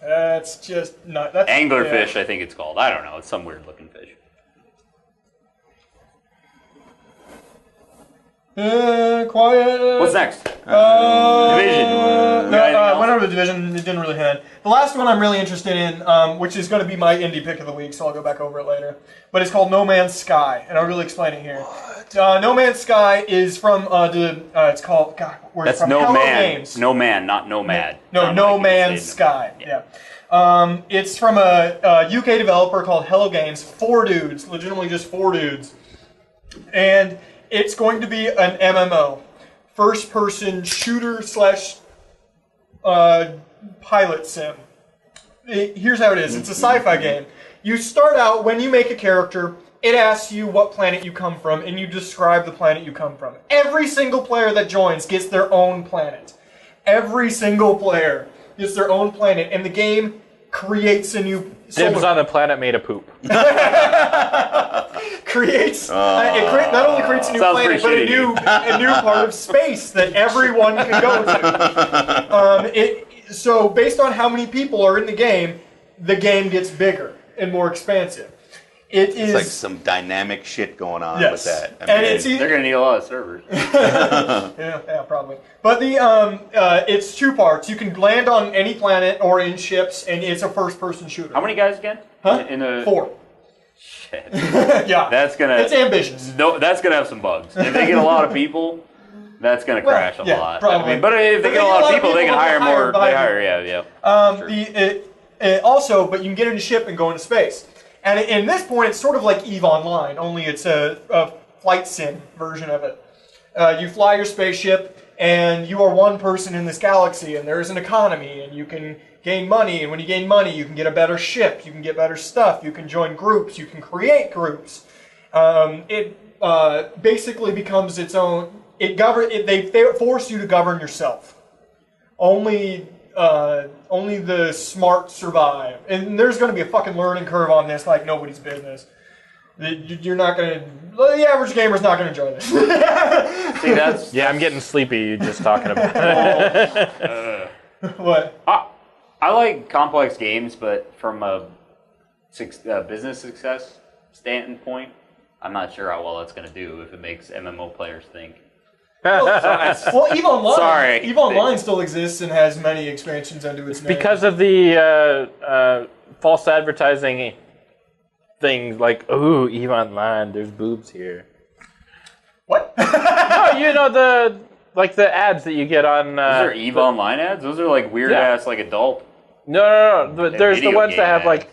That's just not. That's, Anglerfish, I think it's called. I don't know. It's some weird looking fish. Quiet. What's next? Division. Went over the division. It didn't really hit. The last one I'm really interested in, which is going to be my indie pick of the week, so I'll go back over it later. But it's called No Man's Sky, and I'll really explain it here. No Man's Sky is from it's called. God, where's That's it from? No Hello Man. Games. No Man, not Nomad. No Man's Sky. Yeah. It's from a UK developer called Hello Games. 4 dudes, legitimately just 4 dudes, and it's going to be an MMO, first-person shooter / pilot sim. Here's how it is. It's a sci-fi game. You start out, when you make a character, it asks you what planet you come from, and you describe the planet you come from. Every single player that joins gets their own planet. Every single player gets their own planet, and the game creates a new... Dibs on the planet made of poop. Creates not only creates a new planet, but a new part of space that everyone can go to. So based on how many people are in the game gets bigger and more expansive. It's like some dynamic shit going on with that. I mean, and they're gonna need a lot of servers. yeah, probably. But it's 2 parts. You can land on any planet or in ships, and it's a first-person shooter. How many guys again? Huh? 4. 4. Shit. Yeah. It's ambitious. No, that's gonna have some bugs. If they get a lot of people, that's gonna crash a lot. Probably. I mean, but if they get a lot of people, they can hire more. They hire, yeah. Also, but you can get in a ship and go into space. And in this point, it's sort of like EVE Online, only it's a flight sim version of it. You fly your spaceship, and you are one person in this galaxy, and there is an economy, and you can gain money, and when you gain money, you can get a better ship, you can get better stuff, you can join groups, you can create groups. It basically becomes its own... They force you to govern yourself. Only the smart survive. And there's going to be a fucking learning curve on this like nobody's business. You're not going to... The average gamer's not going to enjoy this. See, that's... Yeah, I'm getting sleepy, you just talking about it. What? I like complex games, but from a business success standpoint, I'm not sure how well that's going to do if it makes MMO players think. Well, EVE Online. Sorry. EVE Online still exists and has many expansions under its name. Because of the false advertising things like, ooh, EVE Online, there's boobs here. What? No, you know the ads that you get on. Those are EVE Online ads. Those are like weird ass like adult. No. There's the ones that have like.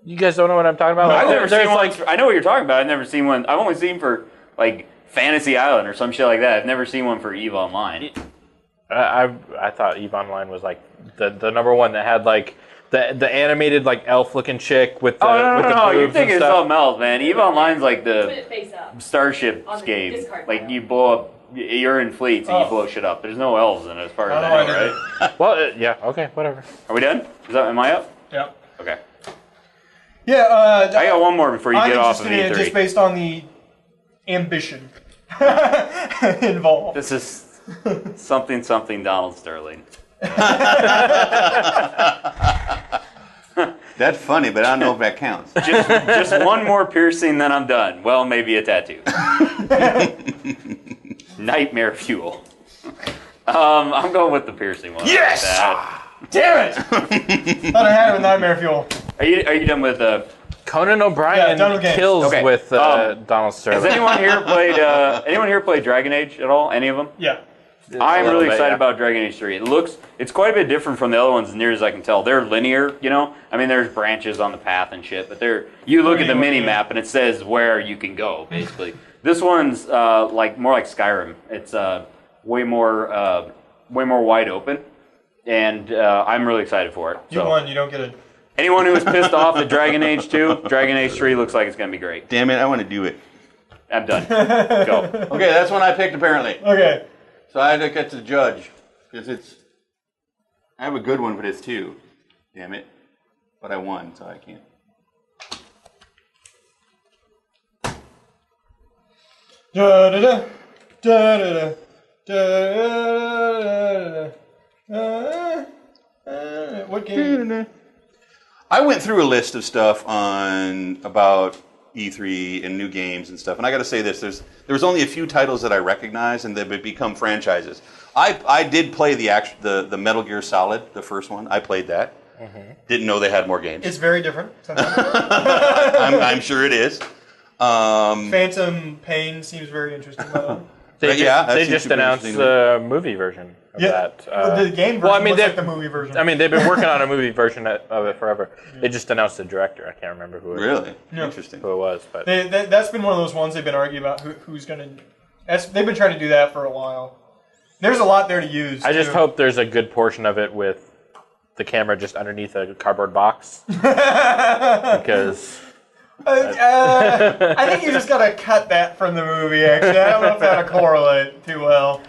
You guys don't know what I'm talking about. I've never seen one. I know what you're talking about. I've never seen one. I've only seen for like Fantasy Island or some shit like that. I've never seen one for EVE Online. I thought EVE Online was like the number one that had like the animated like elf looking chick with the no. You're boobs thinking and of stuff. something else, man. EVE Online's like the Put it face up. Starship On the game. discard Like pile. you blow up. You're in fleets and you blow shit up. There's no elves in it as far as I know, right? Well, yeah, okay, whatever. Are we done? Am I up? Yeah. Okay. Yeah. I got one more before you get off of I'm interested in it E3. just based on the ambition involved. This is something Donald Sterling. That's funny, but I don't know if that counts. Just one more piercing, then I'm done. Well, maybe a tattoo. Nightmare fuel. I'm going with the piercing one. Yes! Like Damn it! Thought I had it with Nightmare Fuel. Are you done with Conan O'Brien kills Okay. with Donald Sterling. Has anyone here played Dragon Age at all? Any of them? Yeah. I'm really excited yeah. about Dragon Age 3. It's quite a bit different from the other ones, as near as I can tell. They're linear, you know? I mean, there's branches on the path and shit, but you look at the mini-map and it says where you can go, basically. This one's more like Skyrim. It's way more wide open, and I'm really excited for it. You won, you don't get it. Anyone who was pissed off at Dragon Age 2, Dragon Age 3 looks like it's going to be great. Damn it, I want to do it. I'm done. Go. Okay, that's one I picked apparently. Okay. So I get to judge because I have a good one, but it's 2. Damn it! But I won, so I can't. Da da da da da da da. What game? I went through a list of stuff about E3 and new games and stuff, and I got to say this: there was only a few titles that I recognize, and they've become franchises. I did play the Metal Gear Solid, the first one. I played that. Mm-hmm. Didn't know they had more games. It's very different. I'm sure it is. Phantom Pain seems very interesting. They just announced the movie version of that. The game version looks like the movie version. I mean, they've been working on a movie version of it forever. They just announced the director. I can't remember who it Really? Yeah. Interesting. Who it was. But that's been one of those ones they've been arguing about who's going to... They've been trying to do that for a while. There's a lot there to use. I just hope there's a good portion of it with the camera just underneath a cardboard box. Because... I think you just gotta cut that from the movie, actually. I don't know if that'll correlate too well.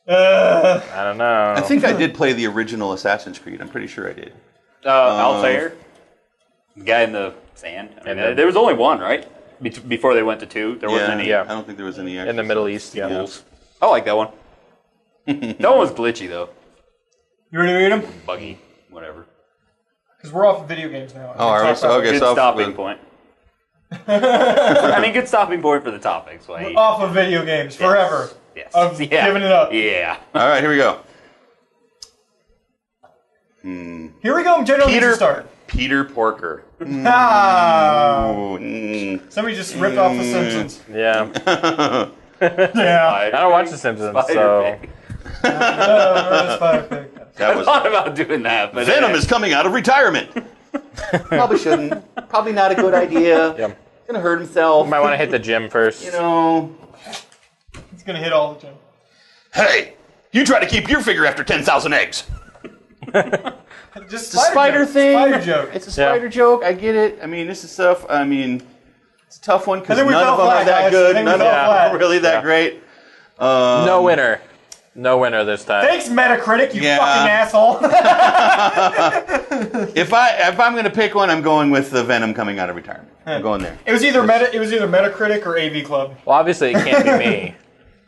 I don't know. I think I did play the original Assassin's Creed. I'm pretty sure I did. Altair? The guy in the sand? I mean, there was only one, right? Before they went to 2? There wasn't any... I don't think there was any... In the Middle East, yeah. I like that one. That one was glitchy, though. You ready to read them? Buggy. Whatever. Because we're off of video games now. Oh, are we? Okay, good stopping point. I mean, good stopping point for the topics. So we're off of video games forever. Yes. Giving it up. Yeah. All right, here we go. Here we go. General needs to start. Peter Porker. Somebody just ripped off The Simpsons. Yeah. Yeah. I don't watch The Simpsons, so... I thought about doing that, but Venom is coming out of retirement. Probably shouldn't. Probably not a good idea. Yeah. Gonna hurt himself. Might want to hit the gym first. You know. He's gonna hit all the gym. Hey, you try to keep your figure after 10,000 eggs. Just It's a spider thing. Spider joke. It's a spider joke. I get it. I mean, this is stuff. I mean, it's a tough one because none of them are that good. None of them are really that great. No winner. No winner this time. Thanks, Metacritic, you fucking asshole. If I'm going to pick one, I'm going with the Venom coming out of retirement. I'm going there. It was either Metacritic or AV Club. Well, obviously it can't be me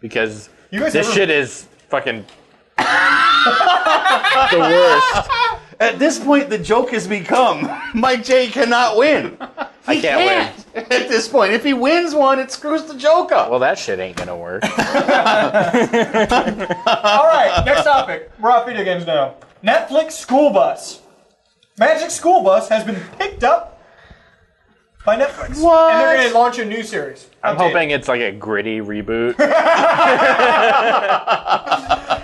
because this shit is fucking the worst. At this point, the joke has become Mike J cannot win. I can't win. At this point, if he wins one, it screws the joke up. Well, that shit ain't gonna work. All right, next topic. We're off video games now. Netflix Schoolbus. Magic School Bus has been picked up by Netflix. What? And they're going to launch a new series. I'm hoping it's like a gritty reboot.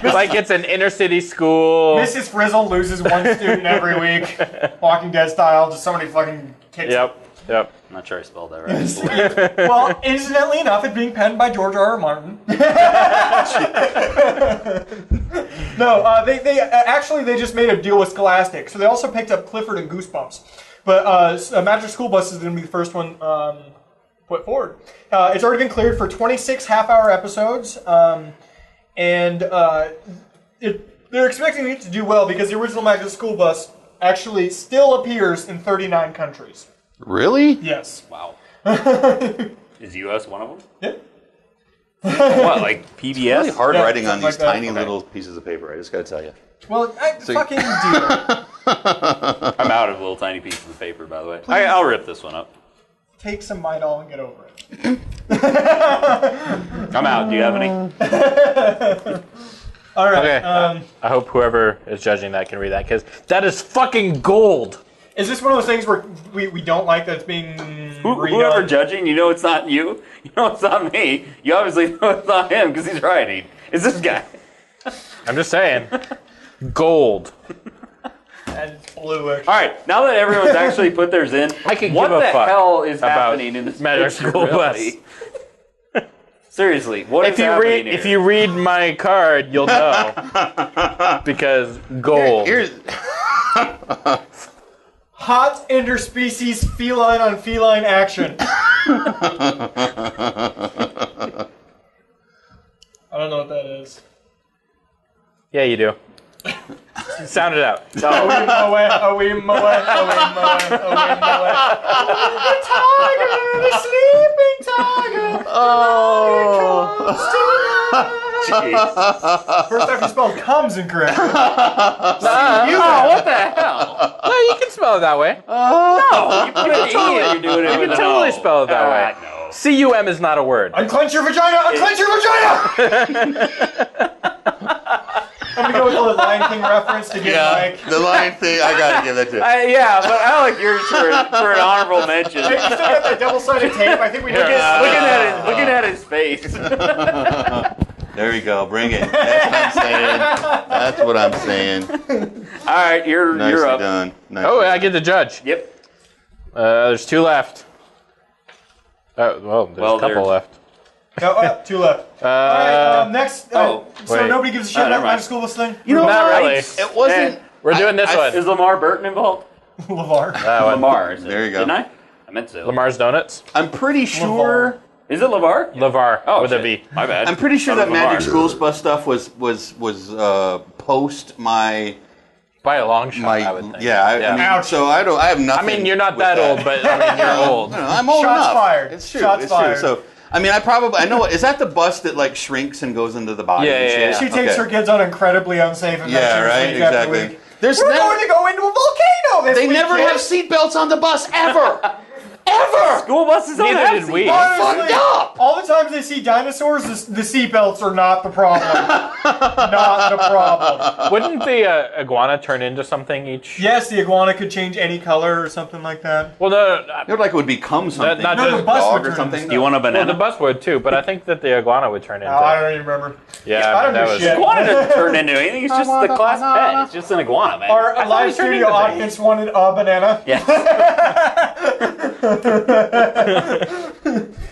Like it's an inner city school. Mrs. Frizzle loses one student every week. Walking Dead style. Just somebody fucking kicks Yep. I'm not sure I spelled that right. Well, incidentally enough, it's being penned by George R. R. Martin. No, they actually just made a deal with Scholastic, so they also picked up Clifford and Goosebumps. But Magic School Bus is going to be the first one put forward. It's already been cleared for 26 half-hour episodes, and they're expecting it to do well because the original Magic School Bus actually still appears in 39 countries. Really? Yes. Wow. Is US one of them? Yeah. What, like PBS? It's really hard writing on these like tiny little pieces of paper, I just gotta tell you. Well, fucking deal. I'm out of little tiny pieces of paper, by the way. I'll rip this one up. Take some Midol and get over it. I'm out. Do you have any? All right. Okay. I hope whoever is judging that can read that because that is fucking gold. Is this one of those things where we don't like that it's being Whoever judging, you know it's not you. You know it's not me. You obviously know it's not him because he's writing. It's this guy. I'm just saying. Gold. And it's blue, actually. All right, now that everyone's actually put theirs in, I can what give a the fuck hell is about happening in this Magic picture, School really? Seriously, what is happening here? If you read my card, you'll know. Because gold. Here's Hot interspecies feline on feline action. I don't know what that is. Yeah, you do. Sound it out. The sleeping tiger. Jeez. First time you spelled comes incorrectly. What the hell? No, you can spell it that way. No, you put an E and you're doing it. You can totally spell it that way. No. C-U-M is not a word. Unclench your vagina! Unclench your vagina! I'm gonna go with the Lion King reference to get like. The Lion thing, I gotta give that to you. Yeah, but I like yours for an honorable mention. Hey, you still got that double-sided tape? I think we need Looking at his face. There you go, bring it. That's what I'm saying. All right, you're Nicely up. done. I get to judge. Yep. There's 2 left. There's a couple left. No, 2 left. All right, next. So wait. nobody gives a shit about my Schoolbus thing? You know, Not really. It wasn't. We're doing this one. Is Lamar Burton involved? LeVar. Lamar. Is it? There you go. Didn't I? I meant to. Lamar's Donuts. I'm pretty sure. Is it LeVar? LeVar with shit. a V. My bad. I'm pretty sure Thought that it was Magic Lamar. Schoolbus stuff was post my. By a long shot, I would think. I mean, so I have nothing. I mean, you're not with that old, but I mean, you're old. No, I'm old Shots enough. fired. It's true. Shots it's fired. true. So I mean, I know. Is that the bus that like shrinks and goes into the body? Yeah, and shit? yeah. She takes her kids on incredibly unsafe adventures Yeah, right. week after Exactly. week. There's We're never. going to go into a volcano this They week, never kids. have seatbelts on the bus ever. Ever. School buses don't Neither have did we. seatbelts. Honestly, Fucked up. all the times they see dinosaurs, the seatbelts are not the problem. Not the problem. Wouldn't the iguana turn into something each? Yes, the iguana could change any color or something like that. Well, no. It would like it would become something. not No, just the bus dog would or turn something. into Do you want a Well, banana? the bus would too, but I think that the iguana would turn into. I don't even remember. Yeah, I don't that do was. shit. Iguana doesn't turn into anything. It's just the class pet. It's just an iguana, man. Our thought live he turned studio into audience wanted a banana. Yes.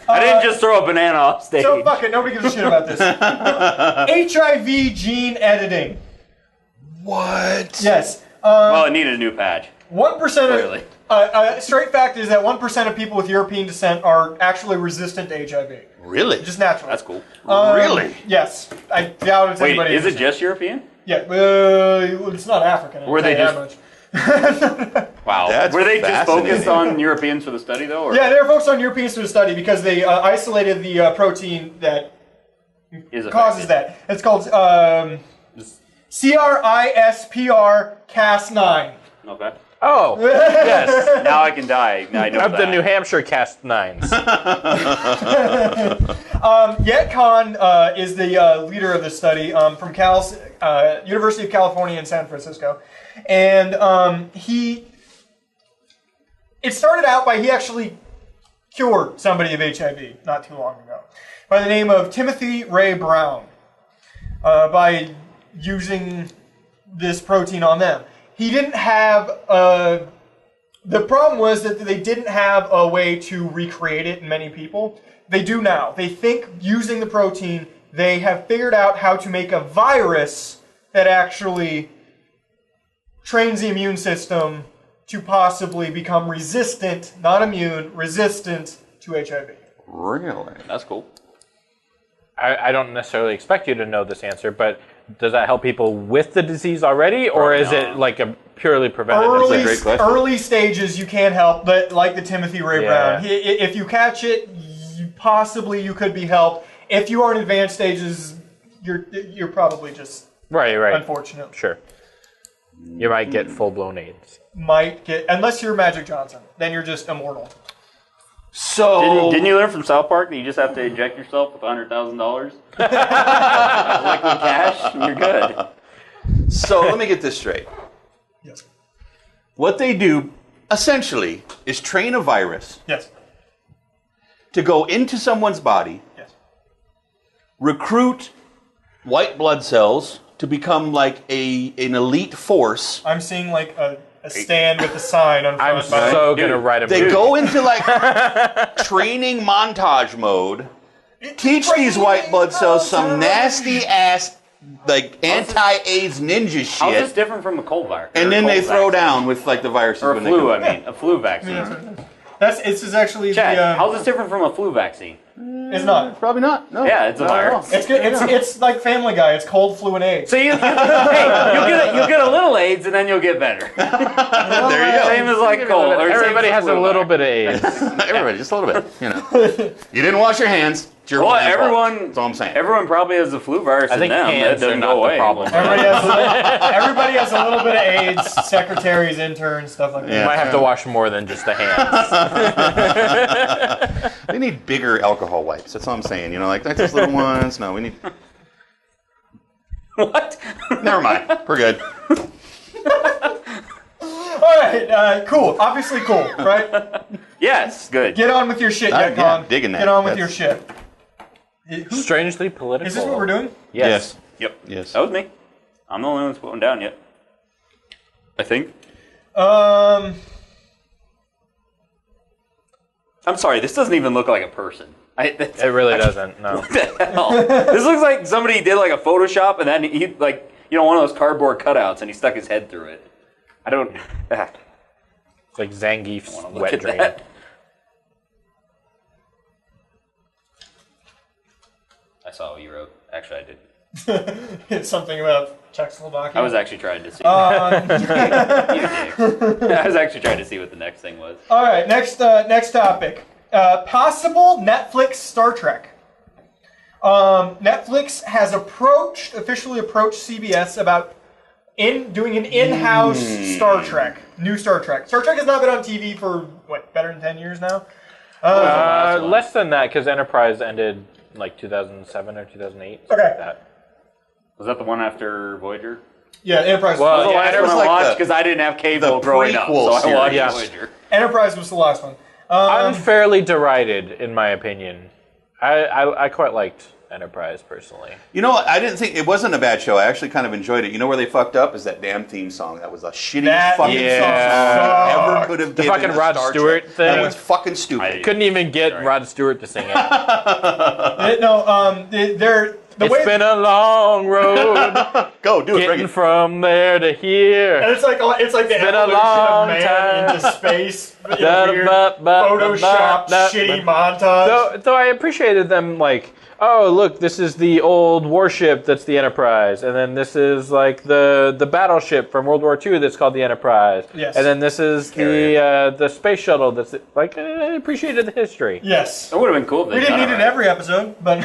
I didn't just throw a banana off stage. So fuck it, nobody gives a shit about this. HIV gene editing. What? Yes. Well, it needed a new patch. 1% Clearly. of straight fact is that 1% of people with European descent are actually resistant to HIV. Really? Just naturally. That's cool. Really? Yes. I doubt it's Wait, anybody. is it just European? Yeah. It's not African. Were they that just- much. Wow. That's Were they just focused fascinating. on Europeans for the study, though? Or Yeah, they were focused on Europeans for the study because they isolated the protein that is causes affected? that. It's called CRISPR-Cas9. Okay. Oh, yes. Now I can die. Now I know Of the that. New Hampshire Cast Nines. Yet Khan is the leader of this study from University of California in San Francisco. And it started out by he actually cured somebody of HIV not too long ago by the name of Timothy Ray Brown by using this protein on them. He didn't have the problem was that they didn't have a way to recreate it in many people. They do now. They think using the protein, they have figured out how to make a virus that actually trains the immune system to possibly become resistant, not immune, resistant to HIV. Really? That's cool. I don't necessarily expect you to know this answer, but does that help people with the disease already, or is it like a purely preventative? a great question. Early stages you can't help, but like the Timothy Ray Brown, if you catch it, you could be helped. If you are in advanced stages, you're probably just Right. unfortunate. Sure. You might get full-blown AIDS. Unless you're Magic Johnson, then you're just immortal. So Didn't you learn from South Park that you just have to inject yourself with $100,000? Liquid cash, and you're good. So let me get this straight. Yes. What they do essentially is train a virus Yes. to go into someone's body, Yes. recruit white blood cells to become like an elite force. I'm seeing like a stand with a sign on front. I'm so going to write a They movie. go into like training montage mode, teach these white blood cells some nasty ass like anti-AIDS ninja How's this shit, different from a cold virus? and then they throw down with like the viruses Or a when they flu, do I it. mean. A flu vaccine. This is actually Chad, the. how's this different from a flu vaccine? It's not. Probably not. No. Yeah, it's a virus. It's good. It's like Family Guy. It's cold, flu, and AIDS. So you'll get a little AIDS and then you'll get better. There you go. Same as like cold. Everybody has a little bit of AIDS. Everybody, just a little bit. You know, you didn't wash your hands. It's your Well, own fault. everyone. That's all I'm saying. Everyone probably has the flu virus in think them. That hands doesn't are go not the away. problem. Everybody has a little bit of AIDS. Secretaries, interns, stuff like that. You might have to wash more than just the hands. They need bigger alcohol wipes. That's all I'm saying. You know, like those little ones. No, we need. What? Never mind. We're good. All right, cool. Obviously cool, right? Yes, good. Get on with your shit, Yeah, Yetcon. digging that. Get on with That's- your shit. Strangely political. Is this what we're doing? Yes. Yep. Yes. That was me. I'm the only one who's putting down yet. I think. Um, I'm sorry. This doesn't even look like a person. It really doesn't. No. What the hell? This looks like somebody did like a Photoshop and then he like one of those cardboard cutouts and he stuck his head through it. I don't. It's like Zangief's Look wet at dream. that. I saw what you wrote. Actually, I did. it's something about Czechoslovakia. I was actually trying to see. You dick. I was actually trying to see what the next thing was. All right, next topic. Possible Netflix Star Trek. Netflix has officially approached CBS about doing an in-house Star Trek, new Star Trek. Star Trek has not been on TV for better than 10 years now. Less than that, because Enterprise ended like 2007 or 2008. Okay. Like that. Was that the one after Voyager? Yeah, Enterprise. Well, That was the last it one was I like watched the- because I didn't have cable the growing up, prequel so I watched series. Voyager. Enterprise was the last one. Unfairly derided, in my opinion. I quite liked Enterprise personally. You know what? I didn't think it wasn't a bad show. I actually kind of enjoyed it. You know where they fucked up is that damn theme song. That was the shittiest That fucking theme song song ever could have The given fucking a Rod Star Stewart Trek. thing. That was fucking stupid. Couldn't even get Rod Stewart to sing it. It's been a long road Go do it. Bring getting it. from there to here. And it's like the been a evolution long of man time. into space. Weird Photoshop shitty montage. So I appreciated them like, oh look, this is the old warship that's the Enterprise, and then this is like the battleship from World War II that's called the Enterprise. Yes. And then this is the space shuttle that's like, I appreciated the history. Yes. That would have been cool. If We didn't need it every episode, but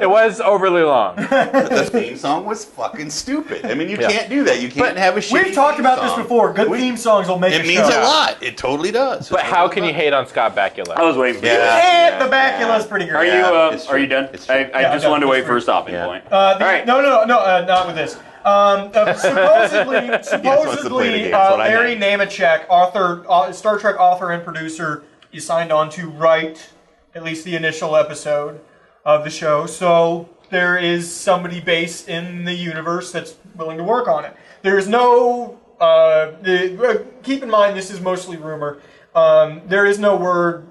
It was overly long. The theme song was fucking stupid. I mean, you can't do that. You can't have a shitty we've talked theme about song. this before. Good theme songs will make It a means show. a lot. It totally does. But how can you hate on Scott Bakula? I was waiting for you. Yeah. The Bacula's pretty great. Are you Yeah, it's are you true. done? It's true. I Yeah, just I'm wanted to done. wait It's for a free. stopping Yeah. point. No, not with this. Supposedly, wants to play the game, that's what I Larry meant. Nemecek, Star Trek author and producer, is signed on to write at least the initial episode of the show. So there is somebody based in the universe that's willing to work on it. There is no. Keep in mind, this is mostly rumor. There is no word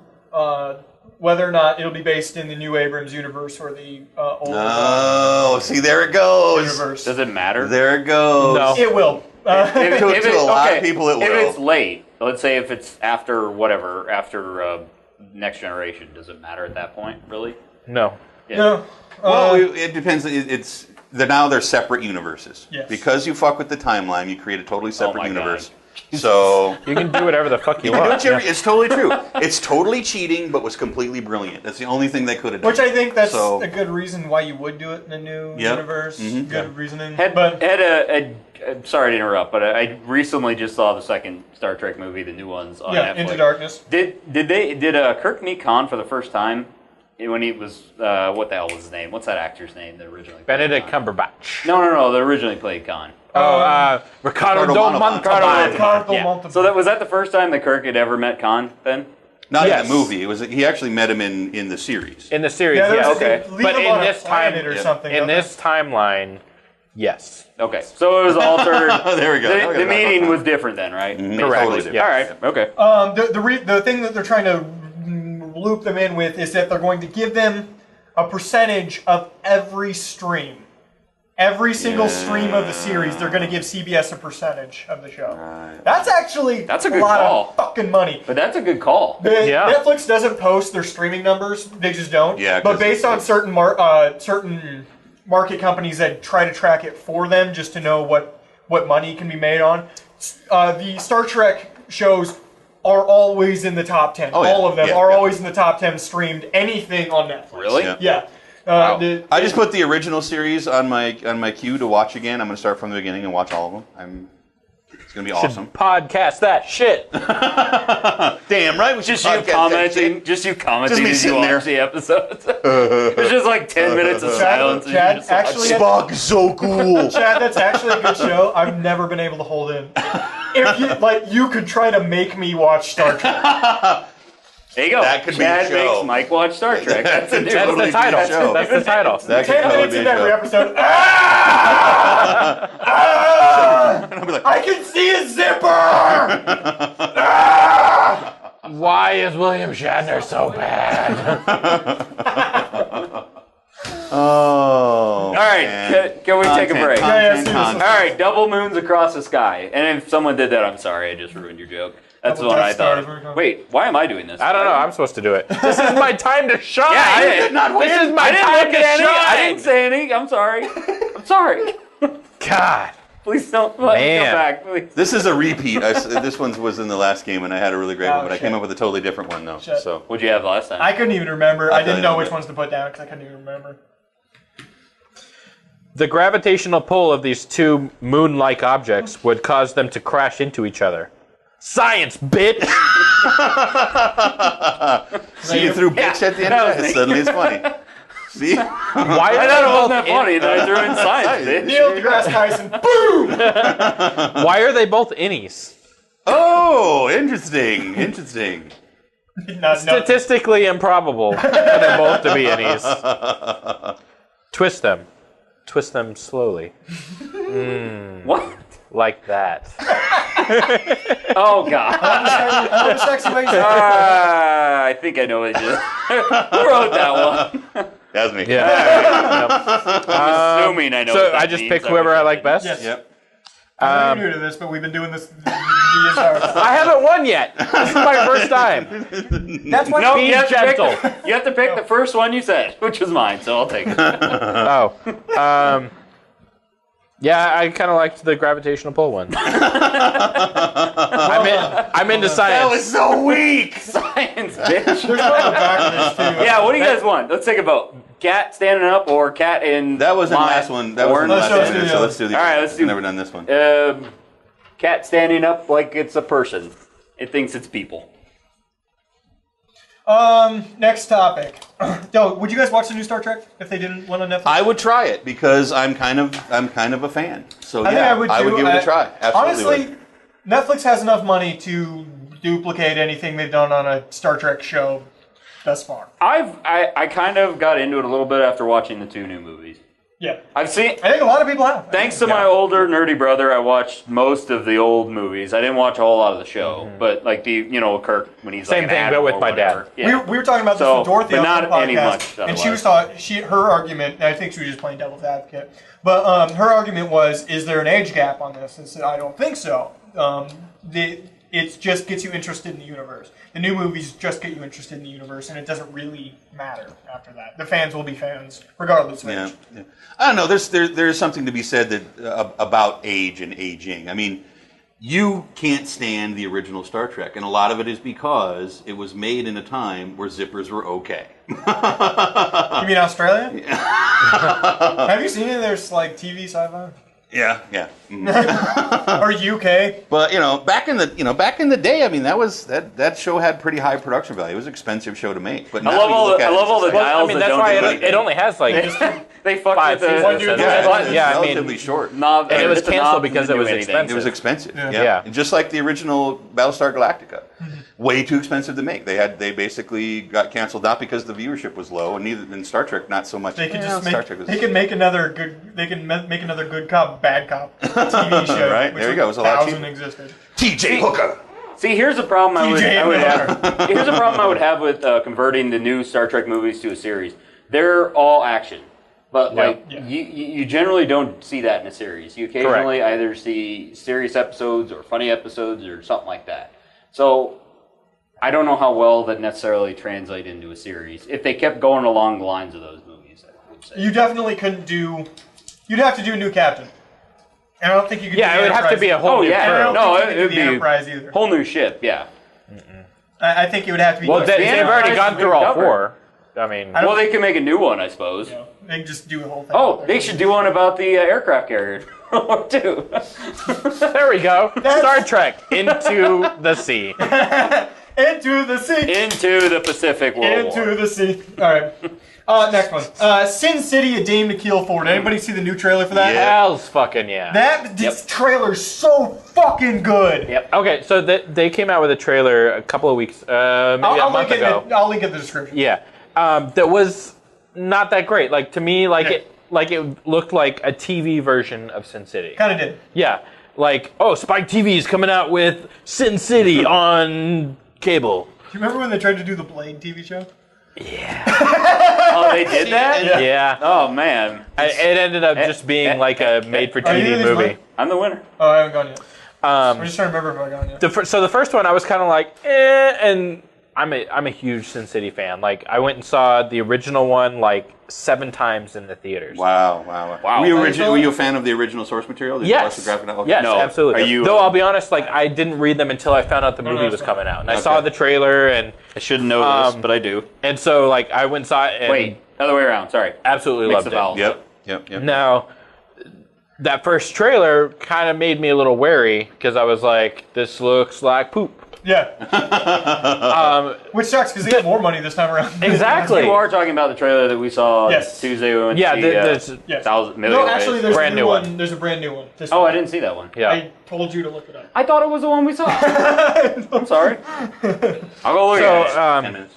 whether or not it'll be based in the new Abrams universe or the old Oh, see, there it goes. universe. Does it matter? There it goes. No. It will. To a lot of people, it If will. it's late, let's say if it's after Next Generation, does it matter at that point? Really? No. Yeah. No. Well, it depends. They're separate universes. Yes. Because you fuck with the timeline, you create a totally separate my universe. So You can do whatever the fuck you do want. whichever- it's totally true. It's totally cheating, but was completely brilliant. That's the only thing they could have done. Which I think that's So- a good reason why you would do it in a new Yep. universe. Mhm. Good reasoning. Had sorry to interrupt, but I recently just saw the second Star Trek movie, the new ones on Netflix. Into Darkness. Did Kirk meet Khan for the first time when he was what the hell was his name? What's that actor's name that originally? played Benedict Khan? Cumberbatch. No, that originally played Khan. Ricardo Montalban. Montalban. Yeah. So was that the first time that Kirk had ever met Khan then? Not Yes. in the movie. He actually met him in the series. In the series, Yeah, yes. okay. Leave But him in on this a planet time- or something. In don't this timeline, yes. Okay, so it was altered. There we go. Now we got The it back meeting on was time. different then, right? Mhm. Correct. Totally All different. right. Okay. The thing that they're trying to loop them in with is that they're going to give them a percentage of every stream. every single stream of the series, they're going to give CBS a percentage of the show. That's actually a good lot call. of fucking money. But that's a good call. Netflix doesn't post their streaming numbers; they just don't. Yeah, but based on certain market companies that try to track it for them, just to know what money can be made on, the Star Trek shows are always in the top 10. All of them are always in the top 10 streamed anything on Netflix. Really? Yeah. Wow. I just put the original series on my queue to watch again. I'm going to start from the beginning and watch all of them. It's going to be awesome. Podcast that shit. Damn right. We should Just you commenting as you watch the episodes. It's just like 10 minutes of silence. Chad, actually, Spock is so cool. Chad, that's actually a good show. I've never been able to hold in. If you could try to make me watch Star Trek. There you go. That could Chad be a show. makes Mike watch Star Trek. That's the That's the title. That's the title. That could 10 totally minutes be a in every show. episode. I can see a zipper! Why is William Shatner so bad? Oh. All right, can we take a break? Yeah, All right, double moons across the sky. And if someone did that, I'm sorry. I just ruined your joke. That's the one I thought. Wait, why am I doing this? I don't know. I'm supposed to do it. This is my time to shine. Yeah, I did not win. This is my I didn't time look to at any. shine. I didn't say any. I'm sorry. I'm sorry. God. Please don't let me go Man. back, please. This is a repeat. This one was in the last game, and I had a really great one, but I came up with a totally different one, though. Shit. So What'd you have last time? I couldn't even remember. I didn't know which one. ones to put down because I couldn't even remember. The gravitational pull of these two moon-like objects would cause them to crash into each other. Science, bitch! See, you threw bitch at the end of that. Suddenly it's funny. See? Why I are thought it wasn't they that funny that I threw in science, bitch. Neil deGrasse Tyson, boom! Why are they both innies? Oh, interesting. Interesting. Statistically improbable for them both to be innies. Twist them. Twist them slowly. What? Like that. Oh, God. I think I know what it is. Who wrote that one? That's me. Yeah. I'm assuming I know So what that I just means. pick whoever I like best? Yes. Yep. I'm new to this, but we've been doing this the entire time. I haven't won yet. This is my first time. That's why No, Be you have, gentle. you have to pick the first one you said, which was mine, so I'll take it. Oh. Yeah, I kind of liked the gravitational pull one. I'm into science. That was so weak. Science, bitch. There's one on the back of this, too. Yeah, what do you guys want? Let's take a vote. Cat standing up or cat in That wasn't the line? last one. That wasn't the Let's last do one. the So other. let's do the All right, other. let's do- We've never done this one. Cat standing up like it's a person. It thinks it's people. Next topic. Yo, would you guys watch the new Star Trek if they didn't win on Netflix? I would try it because I'm kind of a fan. So I think yeah, I would give it a try. Absolutely. Honestly, would. Netflix has enough money to duplicate anything they've done on a Star Trek show thus far. I kind of got into it a little bit after watching the two new movies. Yeah. I've seen. I think a lot of people have. Thanks to my older nerdy brother, I watched most of the old movies. I didn't watch a whole lot of the show, but like Kirk when he's Same like thing, an but with admiral my or dad. whatever. Yeah. We were talking about this So, with Dorothy but on not the podcast, any much and she was her argument. And I think she was just playing devil's advocate, but her argument was: is there an age gap on this? And said, I don't think so. It just gets you interested in the universe. The new movies just get you interested in the universe, and it doesn't really matter after that. The fans will be fans regardless of age. Yeah. I don't know. There's something to be said that about age and aging. I mean, you can't stand the original Star Trek, and a lot of it is because it was made in a time where zippers were okay. You mean Australia? Have you seen any of their TV sci-fi? Yeah. Mhm. Or UK? But back in the day, I mean, that show had pretty high production value. It was an expensive show to make. But I love all the dials that's that don't why do anything. it only has like They fucked five with the seasons. Yeah, it's I mean, relatively short. knob. And it was the canceled knob because didn't it was do anything. expensive. It was expensive. Yeah. And just like the original Battlestar Galactica, way too expensive to make. They basically got canceled not because the viewership was low, and neither in Star Trek not so much. They could Star Trek was, they can make another good cop, bad cop TV show. Right, which there you go. It was a lot cheaper. existed. T.J. Hooker. See, here's a problem I would TJ have. Here's a problem I would have with converting the new Star Trek movies to a series. They're all action. But you generally don't see that in a series. You occasionally either see serious episodes or funny episodes or something like that. So I don't know how well that necessarily translate into a series. If they kept going along the lines of those movies, I would say. You definitely couldn't do... You'd have to do a new captain. And I don't think you could do it would have to be a whole new crew. It would be Enterprise either. Whole new ship, yeah. I think it would have to be... Well, they've already gone through all 4. I mean... Well, they can make a new one, I suppose. Yeah, they can just do a whole thing. Oh, they should do one about the aircraft carrier. Or 2. There we go. Star Trek, Into the Sea. Into the sea. Into the Pacific World War. Into the sea. All right. Next one. Sin City, A Dame to Kill For. Did anybody see the new trailer for that? Hell's fucking yeah. This trailer's so fucking good. Yep. Okay, so they came out with a trailer a couple of weeks, maybe a month ago. I'll link it in the description. Yeah. That was not that great. Like, to me, it looked like a TV version of Sin City. Kind of did. Yeah. Like, Spike TV is coming out with Sin City on cable. Do you remember when they tried to do the Blade TV show? Yeah. Oh, they did that? Yeah. Oh, man. It ended up just being like a made-for-TV movie. I'm the winner. Oh, I haven't gone yet. I'm just trying to remember if I gone yet. So the first one, I was kind of like, and I'm a huge Sin City fan. Like, I went and saw the original one like 7 times in the theaters. Wow. Were you a fan of the original source material? Did you watch the graphic novel? Yes, No. absolutely. Though I'll be honest, like, I didn't read them until I found out the movie was coming out, and I saw the trailer, and I shouldn't know this, but I do. And so, like, I went and saw it. And Wait, other way around. Sorry. Absolutely Mix loved the vowels. Yep. Now, that first trailer kind of made me a little wary because I was like, "This looks like poop." Yeah. Which sucks because they get more money this time around. Exactly. You are talking about the trailer that we saw Tuesday when we went to see 1,000 million. No, actually, there's a new one. There's a brand new one. I didn't see that one. Yeah. I told you to look it up. I thought it was the one we saw. I'm sorry. I'll go look at it. 10 minutes.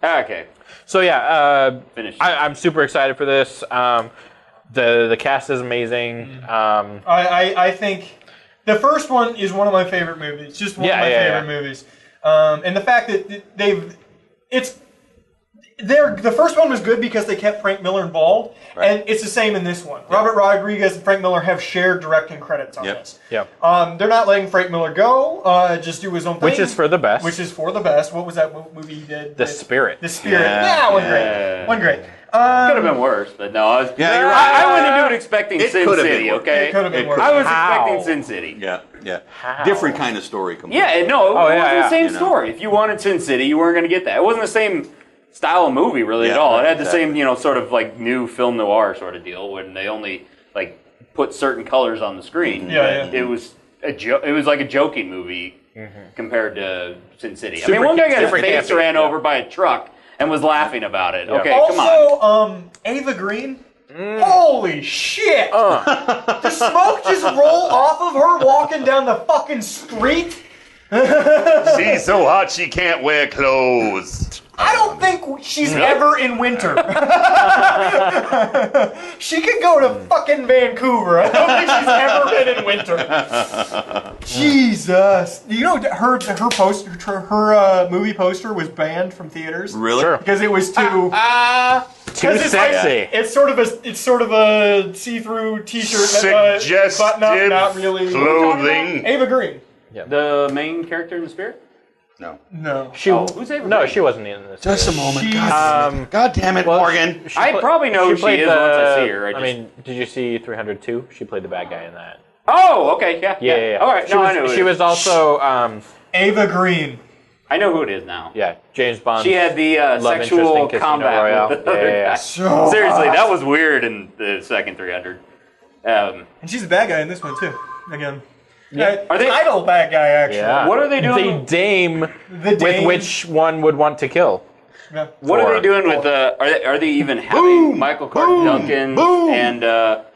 Okay. So yeah, Finish. I'm super excited for this. The cast is amazing. I think the first one is one of my favorite movies. Just one of my favorite movies. And the fact that the first one was good because they kept Frank Miller involved, and it's the same in this one. Robert Rodriguez and Frank Miller have shared directing credits on this. Yeah. They're not letting Frank Miller go. Just do his own thing. Which is for the best. What was that movie he did? The Spirit. The Spirit. One great. Could have been worse, but no. I went into it expecting Sin City, okay? It could have been worse. I was expecting Sin City. Yeah. Different kind of story. Completely. Yeah, it wasn't the same story. If you wanted Sin City, you weren't going to get that. It wasn't the same style of movie, really, at all. It had the same, sort of like new film noir sort of deal, when they only like put certain colors on the screen. It was it was like a joking movie compared to Sin City. One guy got his face ran over by a truck and was laughing about it. Okay, come on. Also, Ava Green. Holy shit! The smoke just roll off of her walking down the fucking street. She's so hot she can't wear clothes. I don't think she's ever in winter. She could go to fucking Vancouver. I don't think she's ever been in winter. Jesus. You know, her movie poster was banned from theaters. Really? Sure. Because it was too sexy. It's sort of a see-through T-shirt. Suggestive button up, not really. clothing. Ava Green. The main character in The Spirit? No. Who's Ava Green? She wasn't in this. Just a moment. God damn it, Morgan. I probably know who she is once I see her. Did you see 302? She played the bad guy in that. Oh, okay, yeah. All right, I know. She was also Ava Green. I know who it is now. Yeah, James Bond. She had the sexual combat with the other guy. Seriously, that was weird in the second 300. And she's the bad guy in this one too. Again. Yeah. Are they idol bad guy actually? Yeah. What are they doing? The dame with which one would want to kill. Yeah. What are they doing with are they even having Michael Clark Duncan and not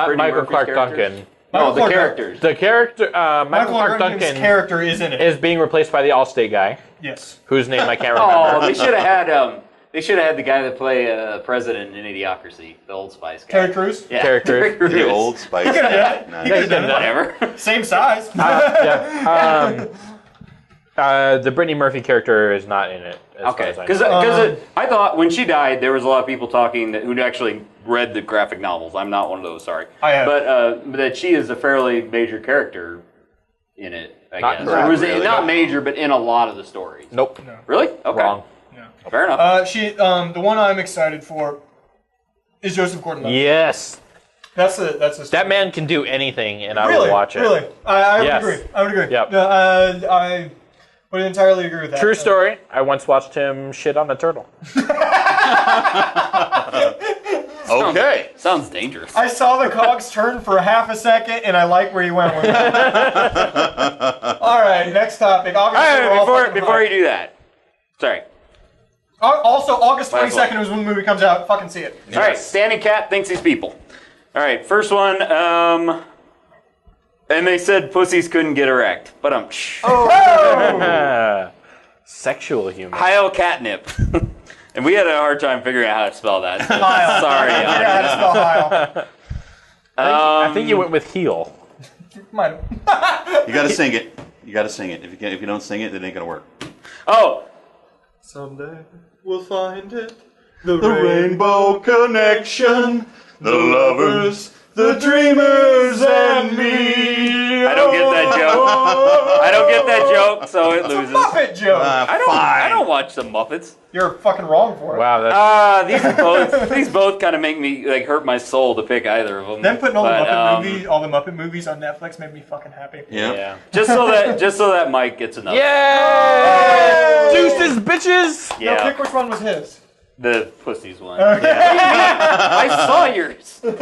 Freddie Michael Murphy's Clark characters? Duncan. No, the characters. The character Michael Clark Duncan's Duncan character is in it. Is being replaced by the Allstate guy. Yes. Whose name I can't remember. Oh, they should have had they should have had the guy that played president in Idiocracy, the Old Spice guy. Terry Crews? Yeah. Terry Crews. The Old Spice. He could have done it. Whatever. Same size. The Brittany Murphy character is not in it. Okay, because I thought when she died, there was a lot of people talking who actually read the graphic novels. I'm not one of those, sorry. I have. But that she is a fairly major character in it, I guess. It was really. not major, but in a lot lot of the stories. Nope. No. Really? Okay. Wrong. No. Fair enough. The one I'm excited for is Joseph Gordon-Levitt. Yes. That's a That man can do anything, and I will watch it. Really? I Yes. would agree. I would agree. Yep. I would entirely agree with that. True story. I once watched him shit on a turtle. Okay. Sounds dangerous. I saw the cogs turn for half a second, and I like where you went with that. All right, next topic. Before you do that. Sorry. Also, August Might as well. 22nd is when the movie comes out. Fucking see it. All right, Standing Cat thinks he's people. All right, first one. And they said pussies couldn't get erect, but Sexual humor. Heil catnip. And we had a hard time figuring out how to spell that. Heil. Sorry. I figured out how to spell Heil. I think you went with heel. Might have. You gotta sing it. You gotta sing it. If you don't sing it, it ain't gonna work. Oh, Someday we'll find it. The Rainbow Connection, the lovers, the dreamers, and me. I don't get that joke. I don't get that joke, so it loses. Muppet joke. I don't watch the Muppets. You're fucking wrong for it. Wow, that's These both kind of make me hurt my soul to pick either of them. Them putting all the Muppet movies on Netflix made me fucking happy. Yeah. Just so that Mike gets enough. Yay! Deuces, bitches! Now pick which one was his. The pussies one. I saw yours. All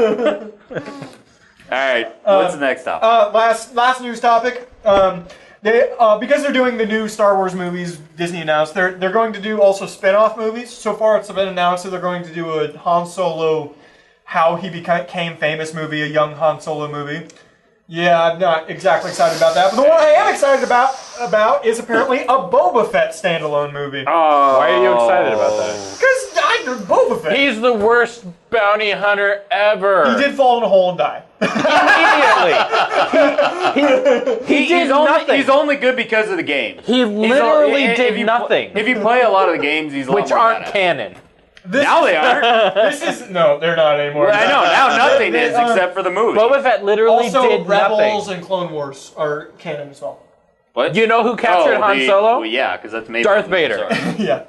right, what's the next topic? Last news topic. Because they're doing the new Star Wars movies, Disney announced they're going to do also spin-off movies. So far, it's been announced that they're going to do a Han Solo, how he became famous movie, a young Han Solo movie. Yeah, I'm not exactly excited about that. But the one I am excited about is apparently a Boba Fett standalone movie. Oh, why are you excited about that? Because Boba Fett. He's the worst bounty hunter ever. He did fall in a hole and die. Immediately. He did nothing. He's only good because of the game. He literally did nothing. If you play a lot of the games, he's a lot which more aren't badass. canon. Now they are. No, they're not anymore. I know, now nothing is except for the movie. Boba Fett literally also, did Rebels nothing. and Clone Wars are canon as well. What? You know who captured Han Solo? Well, yeah, because that's made Darth Vader. Yeah.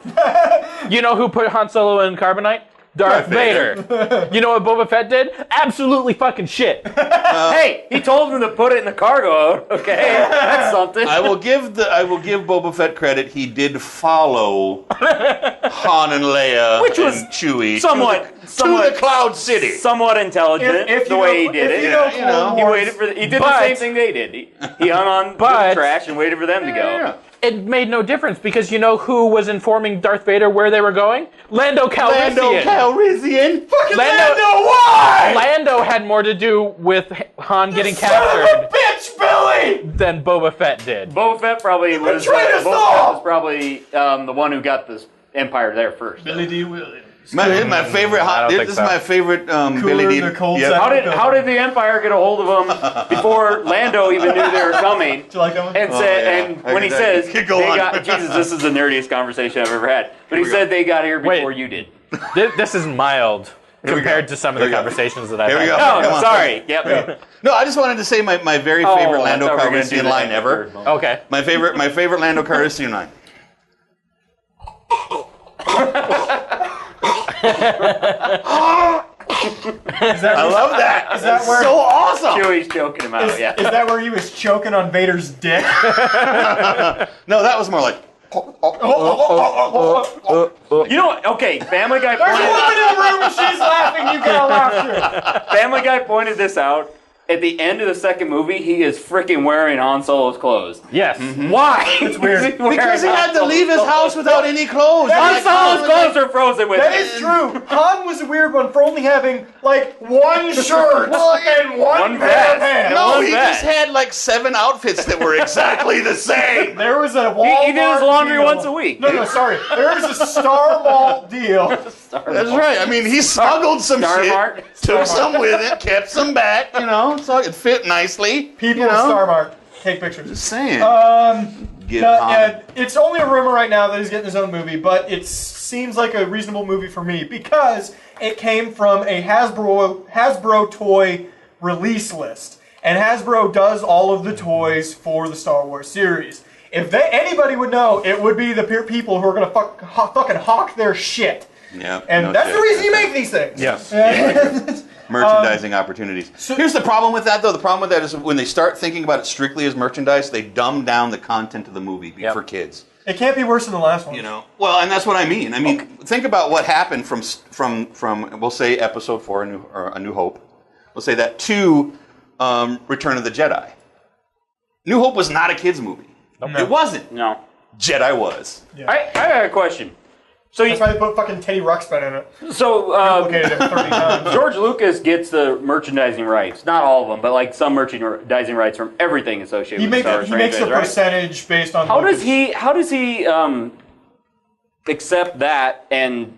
You know who put Han Solo in carbonite? Darth Vader. You know what Boba Fett did? Absolutely fucking shit. Hey, he told him to put it in the cargo. Okay, that's something. I will give Boba Fett credit. He did follow Han and Leia, Which was and Chewie somewhat to the Cloud City. Somewhat intelligent, If the way he did it. He waited for. He did the same thing they did. He hung on to the trash and waited for them to go. Yeah. It made no difference because you know who was informing Darth Vader where they were going? Lando Calrissian. Fucking Lando, why? Lando had more to do with Han getting Son of captured a bitch, Billy! than Boba Fett did. Boba Fett probably was. The one who got this Empire there first. Billy D. Williams. My favorite. This is my favorite. Billy D. How did the Empire get a hold of him before Lando even knew they were coming? Do you like that one? And when he says they got, Jesus, this is the nerdiest conversation I've ever had. But he said they got here before you did. This is mild compared to some of the conversations that I've had. Here we go. Oh, sorry. Yep. No, I just wanted to say my very favorite Lando Calrissian line ever. Okay. My favorite Lando Calrissian line. I love that. Is that where so awesome? Chewie's choking him out. Is that where he was choking on Vader's dick? No, that was more like. You know what? Okay, Family Guy There's a pointed. woman in the room and she's laughing. You gotta laugh too. Family Guy pointed this out. At the end of the second movie, he is freaking wearing Han Solo's clothes. Yes. Why? It's weird. Because he had to leave his house without any clothes. Han Solo's clothes are frozen with That him. is true. Han was a weird one for only having like one shirt and one pair vest. of pants. No, One he vest. just had like 7 outfits that were exactly the same. There was a Walmart He did his laundry deal. once a week. No, sorry. There was a Star Mall deal. That's right. I mean, he smuggled some Star shit, Mart. took some with it, kept some back, so it fit nicely. People at Star Mart take pictures. Just saying. give Han... it's only a rumor right now that he's getting his own movie, but it seems like a reasonable movie for me because it came from a Hasbro toy release list. And Hasbro does all of the toys for the Star Wars series. If anybody would know, it would be the people who are going to fucking hawk their shit. Yeah, and that's the reason you make these things. Yes. Merchandising opportunities. So here's the problem with that, though. The problem with that is when they start thinking about it strictly as merchandise, they dumb down the content of the movie for kids. It can't be worse than the last one. You know, well, and that's what I mean. I mean, think about what happened from we'll say Episode 4, A New Hope. We'll say that to Return of the Jedi. New Hope was not a kids movie. No. It wasn't. No. Jedi was. Yeah. I got a question. So that's why they put fucking Teddy Ruxpin in it. So duplicated him 30 times. George Lucas gets the merchandising rights, not all of them, but like some merchandising rights from everything associated with Star Wars. He makes a percentage based on. How does he accept that and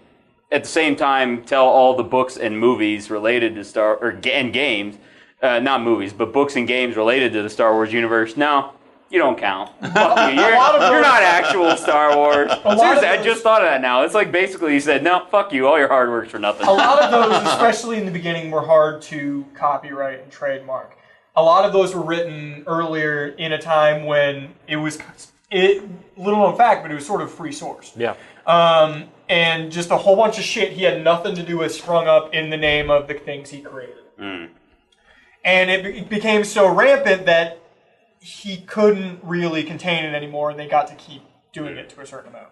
at the same time tell all the books and movies related to and games, not movies, but books and games related to the Star Wars universe? No. You don't count. You're not actual Star Wars. Seriously, I just thought of that now. It's like basically he said, no, fuck you, all your hard work's for nothing. A lot of those, especially in the beginning, were hard to copyright and trademark. A lot of those were written earlier in a time when it was, little known fact, but it was sort of free source. Yeah. And just a whole bunch of shit he had nothing to do with sprung up in the name of the things he created. Mm. And it became so rampant that he couldn't really contain it anymore, and they got to keep doing it to a certain amount.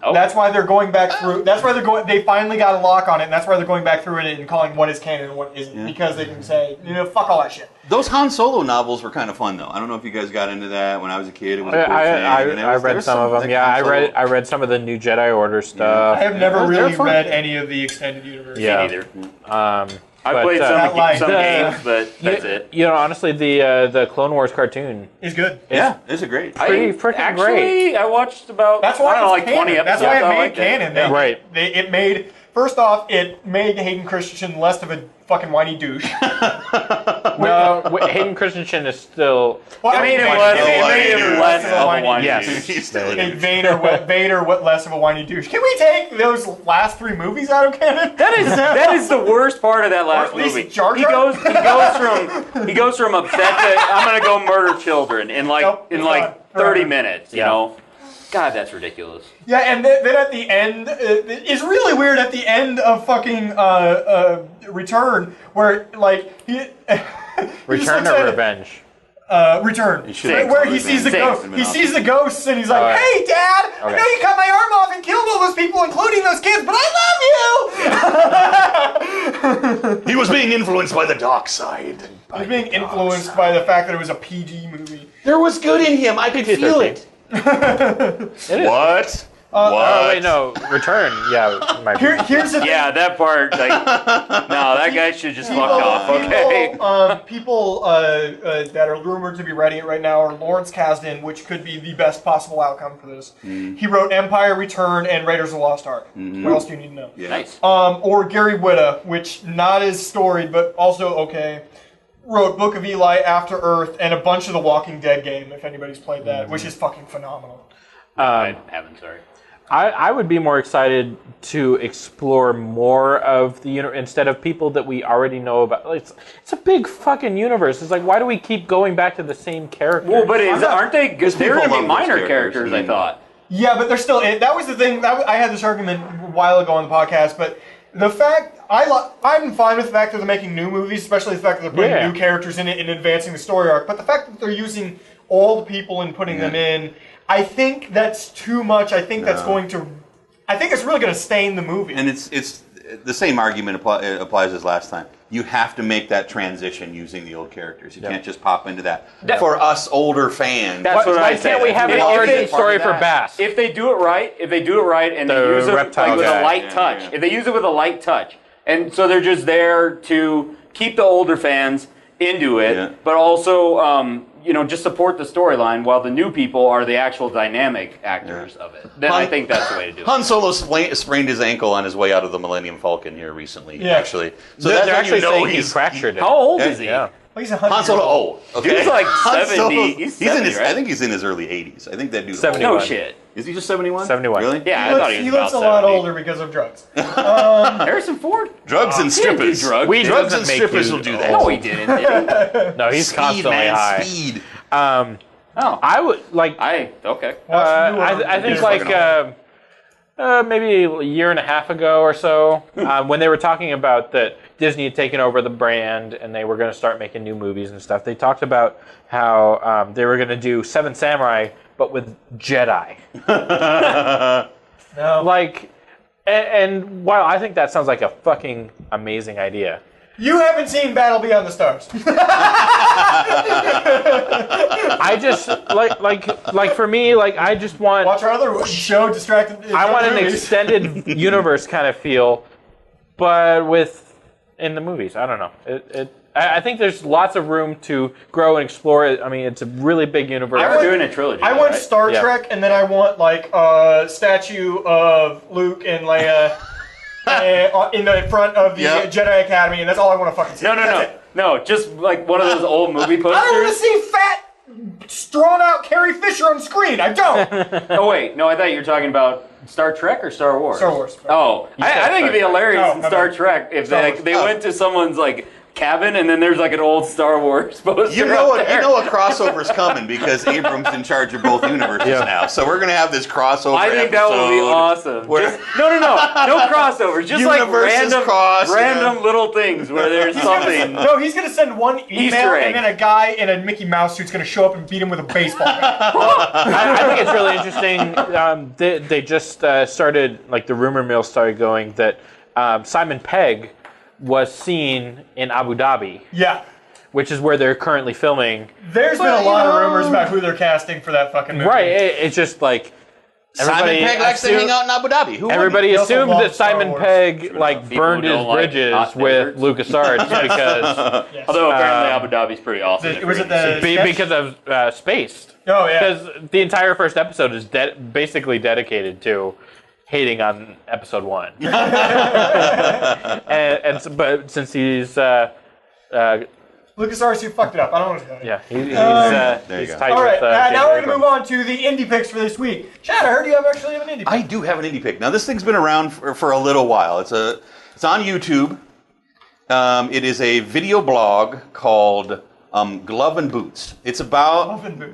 That's why they're going back through. That's why they finally got a lock on it, and that's why they're going back through it and calling what is canon and what isn't, because they can say, fuck all that shit. Those Han Solo novels were kind of fun, though. I don't know if you guys got into that when I was a kid. It was a cool thing. I read some of them. Yeah, I read some of the new Jedi Order stuff. I have never really read any of the extended universe. Yeah, either. I played some games, but that's it. You know, honestly, the Clone Wars cartoon is good. It's a great. Pretty freaking great. I watched about that's why like 20 episodes. That's why it made canon. Right. It made first off, it made Hayden Christensen less of a fucking whiny douche. No, Hayden Christensen is still. Well, it made him less of a whiny douche. He's still a douche. Vader, less of a whiny douche. Can we take those last 3 movies out of canon? That is the worst part of that last movie. Jar Jar? He goes from upset to I'm gonna go murder children in 30 minutes. You know. God, that's ridiculous. Yeah, and then at the end, it's really weird at the end of fucking Return, where, like, Return or Revenge? Return. Where he sees the ghost. He sees the ghosts, and he's like, hey, Dad, I know you cut my arm off and killed all those people, including those kids, but I love you! He was being influenced by the dark side. He was being influenced by the fact that it was a PG movie. There was good in him. I could feel it. What? Oh wait, no, Return. Yeah, here's the thing. Yeah, that part. Like, no, that guy should just fuck off. Okay. People that are rumored to be writing it right now are Lawrence Kasdan, which could be the best possible outcome for this. He wrote Empire, Return, and Raiders of the Lost Ark. What else do you need to know? Yeah. Nice. Or Gary Whitta, which not as storied, but also okay. Wrote Book of Eli, After Earth, and a bunch of the Walking Dead game, if anybody's played that, which is fucking phenomenal. I haven't, sorry. I would be more excited to explore more of the universe instead of people that we already know about. It's a big fucking universe. It's like, why do we keep going back to the same characters? Well, but aren't they? They're going to be minor characters, I thought. Yeah, but they're still. That was the thing. I had this argument a while ago on the podcast, but the fact I'm fine with the fact that they're making new movies, especially the fact that they're putting new characters in it and advancing the story arc. But the fact that they're using all the people and putting them in, I think that's too much. I think that's going to. I think it's really going to stain the movie. And it's the same argument applies as last time. You have to make that transition using the old characters. You can't just pop into that. For us older fans, that's what I say. Why can't we have an origin story for Bass? If they do it right, and they use it with a light touch, if they use it with a light touch, and so they're just there to keep the older fans into it, but also just support the storyline while the new people are the actual dynamic actors of it. Then I think that's the way to do it. Han Solo sprained his ankle on his way out of the Millennium Falcon here recently, actually. So they're actually saying he fractured it. How old is he? Well, he's 100 Han Solo, old. okay. He's like Han 70. Solo's- He's 70, right? I think he's in his early 80s. I think that dude's 71. No shit. Is he just 71? 71. Really? Yeah, I He thought looks, he he was looks a about lot 70. older because of drugs. Harrison Ford? Drugs and He didn't do strippers. drugs. Weed Drugs doesn't and make strippers you will do that. No, he didn't. Did he? No, he's Speed, constantly man, high. speed. Oh. I would like. Okay. I think like maybe a year and a half ago or so, when they were talking about that Disney had taken over the brand and they were going to start making new movies and stuff. They talked about how they were going to do Seven Samurai, but with Jedi. No. Like, and while I think that sounds like a fucking amazing idea. You haven't seen Battle Beyond the Stars. I just like for me, like I just want. Watch our other show, Distracted. I want an extended universe kind of feel, but in the movies. I don't know. I think there's lots of room to grow and explore it. I mean, it's a really big universe. We're doing a trilogy. I want right? Star Trek, and then I want like a statue of Luke and Leia in the front of the Jedi Academy, and that's all I want to fucking see. No, just like one of those old movie posters. I don't want to see fat, strawn-out Carrie Fisher on screen. I don't. Oh wait, no, I thought you were talking about Star Trek or Star Wars. Star Wars. Oh, I think it'd be hilarious in Star Trek if Star they Wars. went to someone's like cabin and then there's like an old Star Wars poster. You know up there. a crossover's coming because Abrams in charge of both universes now. So we're gonna have this crossover. I think that would be awesome. Where- No crossovers. Just like Universes cross, random little things where there's something. No, he's gonna send one email, Easter egg. and then a guy in a Mickey Mouse suit's gonna show up and beat him with a baseball bat. I think it's really interesting. They just started, like the rumor mill started going that Simon Pegg was seen in Abu Dhabi, Yeah. which is where they're currently filming. There's been a lot of rumors about who they're casting for that fucking movie. Right, it's just like Simon Pegg likes to hang out in Abu Dhabi. Who everybody He also assumed loves that Simon Star Wars. Pegg like People burned his don't like bridges hot with deserts. LucasArts because Yes. Although apparently Abu Dhabi's pretty awesome. Was it the sketch? because of Spaced. Oh yeah. Because the entire first episode is basically dedicated to hating on episode 1. But since he's LucasArts, you fucked it up. I don't want to tell you. yeah, There you he's go. tight All right, with now we're J.J. going to move on to the indie picks for this week. Chad, I heard you actually have an indie pick. I do have an indie pick. Now this thing's been around for a little while. It's on YouTube. It is a video blog called Glove and Boots. It's about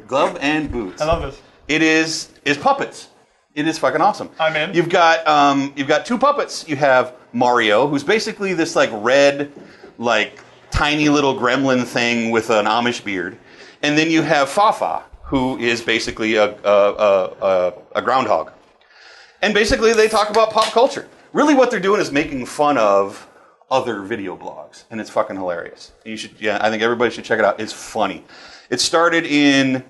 Glove and Boots. I love this. It is puppets. It is fucking awesome. I'm in. You've got two puppets. You have Mario, who's basically this like red, like tiny little gremlin thing with an Amish beard, and then you have Fafa, who is basically a groundhog. And basically, they talk about pop culture. Really, what they're doing is making fun of other video blogs, and it's fucking hilarious. You should, I think everybody should check it out. It's funny. It started in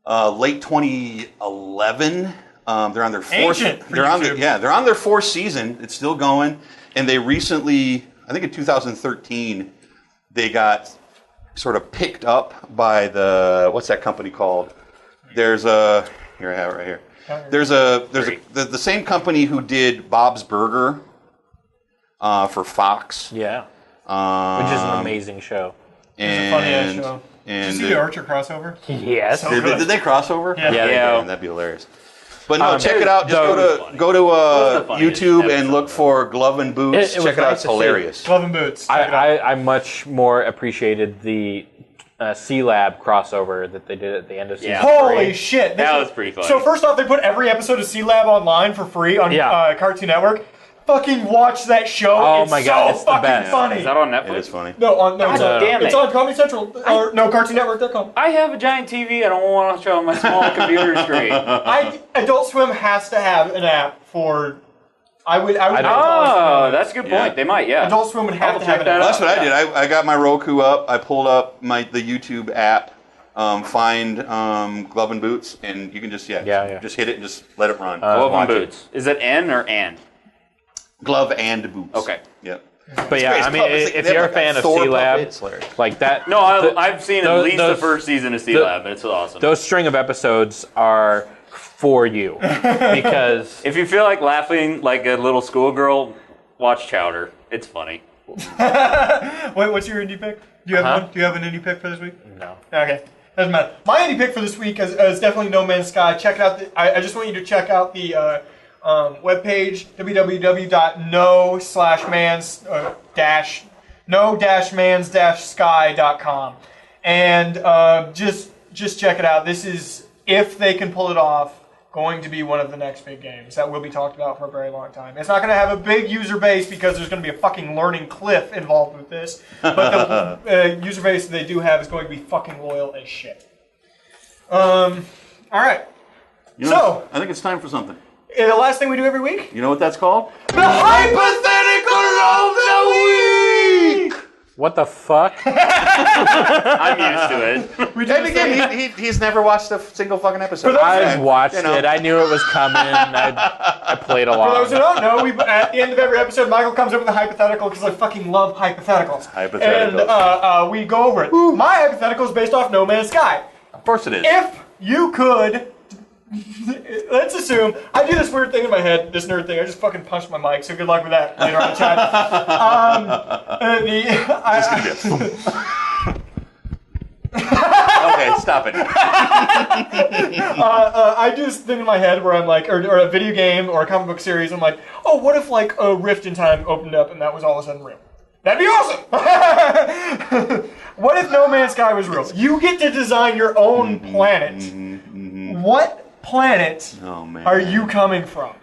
late 2011. They're on their fourth. They're on their fourth season. It's still going, and they recently, I think in 2013, they got sort of picked up by what's that company called? There's a here I have it right here. There's the same company who did Bob's Burger for Fox. Yeah, which is an amazing show. It's a funny ass show. Did you see the Archer crossover? Yes. So Did they cross over? Yeah. That'd be hilarious. But no, check it out. Just go to YouTube and look for Glove and Boots. Check it out. It's hilarious. Glove and Boots. I much more appreciated the C-Lab crossover that they did at the end of season 3. Holy shit. That was pretty funny. So first off, they put every episode of C-Lab online for free on Cartoon Network. Fucking watch that show. Oh it's my god, so it's the fucking best. funny. Is that on Netflix? It is funny. No, damn it's it. on Comedy Central. Or no, CartoonNetwork.com. I have a giant TV. I don't want to show on my small computer screen. Adult Swim has to have an app for. I would. Oh, that's a good point. Yeah. They might, yeah. Adult Swim would have to check have an that app. out. That's what I did. I got my Roku up. I pulled up the YouTube app. Find Glove and Boots, and you can just just hit it and just let it run. Glove and Watch it. Boots. Is it N or and? Glove and Boots. Okay. Yep. But yeah, I mean, if you're a fan of C-Lab, like that... No, I've seen at least the first season of C-Lab. It's awesome. Those string of episodes are for you. Because... if you feel like laughing like a little schoolgirl, watch Chowder. It's funny. Wait, what's your indie pick? Do you have one? Do you have an indie pick for this week? No. Okay. Doesn't matter. My indie pick for this week is definitely No Man's Sky. Check it out. I just want you to check out the webpage, www.no-mans-sky.com. And just check it out. This is, if they can pull it off, going to be one of the next big games that will be talked about for a very long time. It's not going to have a big user base because there's going to be a fucking learning cliff involved with this. But the user base that they do have is going to be fucking loyal as shit. All right. So I think it's time for something. The last thing we do every week? You know what that's called? The Hypothetical of the Week! What the fuck? I'm used to it. And again, he's never watched a single fucking episode. I've watched it. I knew it was coming. I played along. For those who don't know, at the end of every episode, Michael comes up with a hypothetical because I fucking love hypotheticals. And we go over it. My hypothetical is based off No Man's Sky. Of course it is. If you could... Let's assume I do this weird thing in my head, this nerd thing. I just fucking punched my mic, so good luck with that later on, chat. Okay, stop it. I do this thing in my head where I'm like, or a video game or a comic book series. I'm like, oh, what if like a rift in time opened up and that was all of a sudden real? That'd be awesome. What if No Man's Sky was real? You get to design your own planet. What planet are you coming from?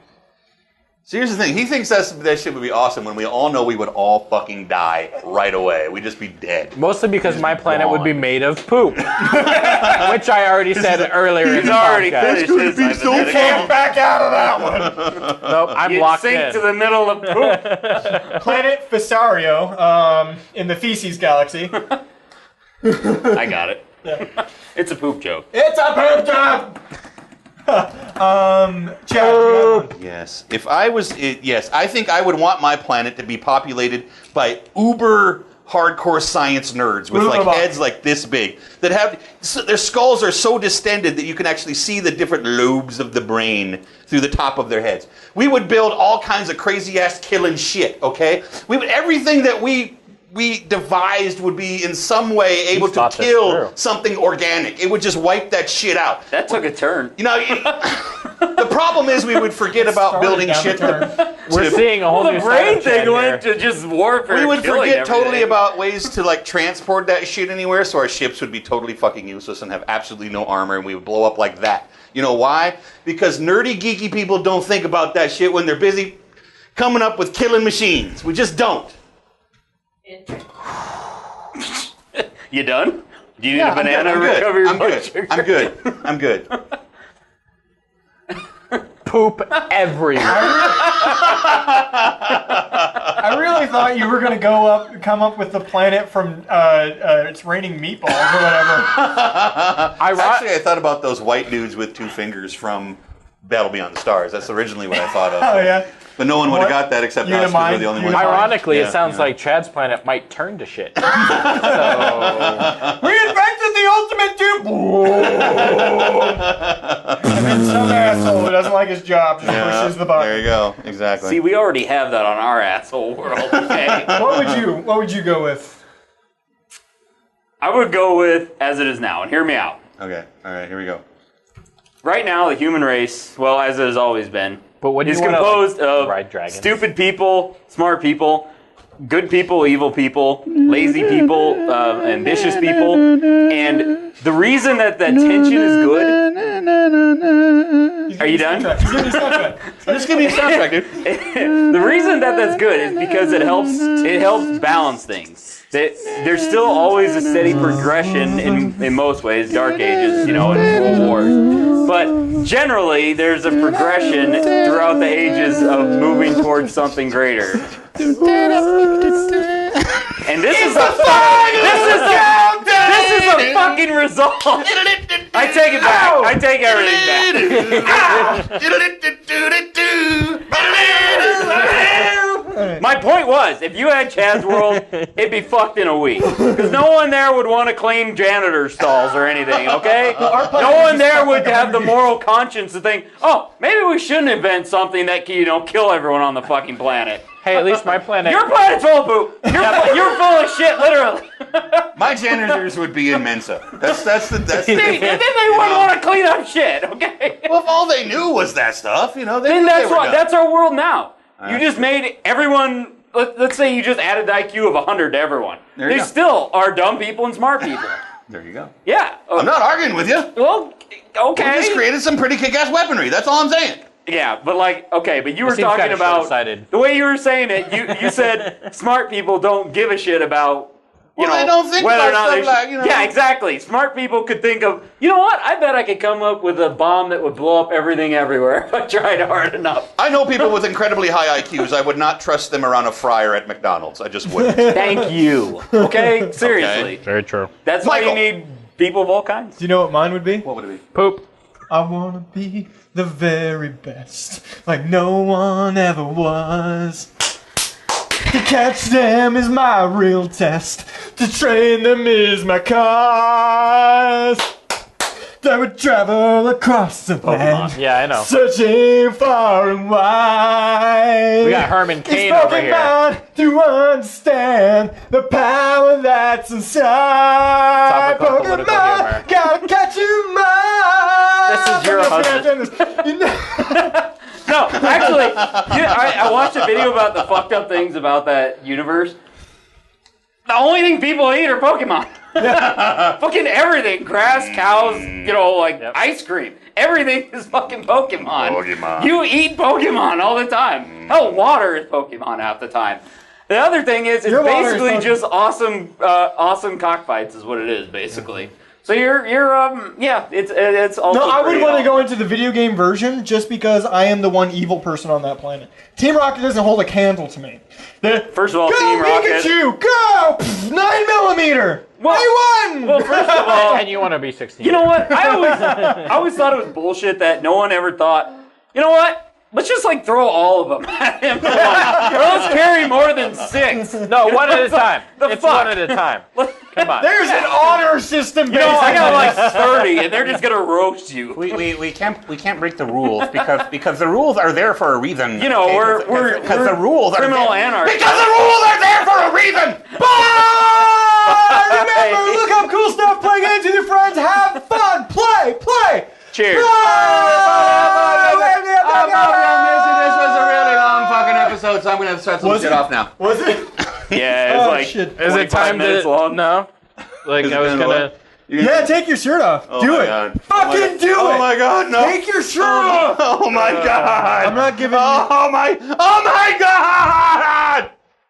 So here's the thing. He thinks that shit would be awesome when we all know we would all fucking die right away. We'd just be dead. Mostly because my planet would be made of poop. Which I already said earlier in the podcast. Finished his You can't back out of that one. Nope, I'm locked in. Sink to the middle of poop. Planet Fesario in the Feces Galaxy. I got it. Yeah. It's a poop joke. It's a poop job! Chad, Yes. If I was, yes, I think I would want my planet to be populated by uber hardcore science nerds with like heads like this big that have their skulls are so distended that you can actually see the different lobes of the brain through the top of their heads. We would build all kinds of crazy ass killing shit. Okay, everything that we devised would be in some way able to kill something organic. It would just wipe that shit out. That took a turn. You know, the problem is we would forget about building shit. We're seeing a whole new the brain thing went to just warfare. We would forget everything. totally about ways to like transport that shit anywhere, so our ships would be totally fucking useless and have absolutely no armor, and we would blow up like that. You know why? Because nerdy, geeky people don't think about that shit when they're busy coming up with killing machines. We just don't. You done? Do you need a banana to recover your blood sugar? I'm good. I'm good. Poop everywhere. I really thought you were going to come up with the planet from It's Raining Meatballs or whatever. Actually, I thought about those white dudes with two fingers from Battle Beyond the Stars. That's originally what I thought of. Oh, yeah. But no one would have got that except us because we're the only ones. Ironically, it sounds like Chad's planet might turn to shit. So... We invented the ultimate dupe! And then some asshole who doesn't like his job just pushes the button. There you go. Exactly. See, we already have that on our asshole world, okay? What would you go with? I would go with as it is now, and hear me out. Okay. All right, here we go. Right now, the human race, well, as it has always been, but what do you is composed of ride dragons? Stupid people, smart people, good people, evil people, lazy people, ambitious people, and the reason that tension is good... Are you done? Just give me a soundtrack, dude. The reason that that's good is because it helps balance things. There's still always a steady progression in most ways, Dark Ages, and World Wars. But generally, there's a progression throughout the ages of moving towards something greater. And this is a fucking result. I take it back. I take everything back. My point was, if you had Chad's World, it'd be fucked in a week. Because no one there would want to clean janitor stalls or anything, okay? No one there would have the moral conscience to think, oh, maybe we shouldn't invent something that can, kill everyone on the fucking planet. Hey, at least my planet... Your planet's full of poop. You're full of shit, literally. My janitors would be in Mensa. That's the And then they wouldn't want to clean up shit, okay? Well, if all they knew was that stuff, then that's our world now. You just true. made everyone. Let's say you just added the IQ of 100 to everyone. There you go. Still are dumb people and smart people. There you go. Yeah. I'm not arguing with you. Well, okay. We just created some pretty kick-ass weaponry. That's all I'm saying. Yeah, but you were talking about the way you were saying it. You said smart people don't give a shit about. They don't think whether about or not stuff Yeah, exactly. Smart people could think of, what? I bet I could come up with a bomb that would blow up everything everywhere if I tried hard enough. I know people with incredibly high IQs. I would not trust them around a fryer at McDonald's. I just wouldn't. Thank you. Okay? Seriously. Okay. Very true. That's why you need people of all kinds. Do you know what mine would be? What would it be? Poop. I want to be the very best, like no one ever was. To catch them is my real test. To train them is my cause. I would travel across the land. Yeah, I know. Searching far and wide. We got Herman Cain over here. To understand the power that's inside. Topical political humor. Gotta catch you, mine. This is your husband. No, actually, I watched a video about the fucked up things about that universe. The only thing people eat are Pokemon. Fucking everything. Grass, cows, ice cream. Everything is fucking Pokemon. You eat Pokemon all the time. Hell, water is Pokemon half the time. The other thing is, it's basically just awesome cockfights is what it is, basically. So it's also. No, I would pretty want to awesome. go into the video game version just because I am the one evil person on that planet. Team Rocket doesn't hold a candle to me. First of all, Go Team Rocket. Pikachu, go! 9mm. Well, I won. Well, first of all, And you want to be 16. you know what? I always thought it was bullshit that no one ever thought. You know what? Let's just throw all of them at him. Or let's carry more than 6. No, one at a time. It's fuck? one at a time. Come on. There's an honor system. I got 30, and they're just gonna roast you. We can't break the rules because the rules are there for a reason. We're the rules criminal anarchy. Because the rules are there for a reason. Bye! Remember, look up cool stuff, play games with your friends, have fun, play. Cheers. This was a really long fucking episode, so I'm gonna start some shit off now. Was it? Yeah, it's shit. Is it time minutes long. No. I was gonna. Yeah, take your shirt off. Do my it. God. Fucking do it. Oh my God, no. Take your shirt off. Oh my God. I'm not giving you. Oh my God.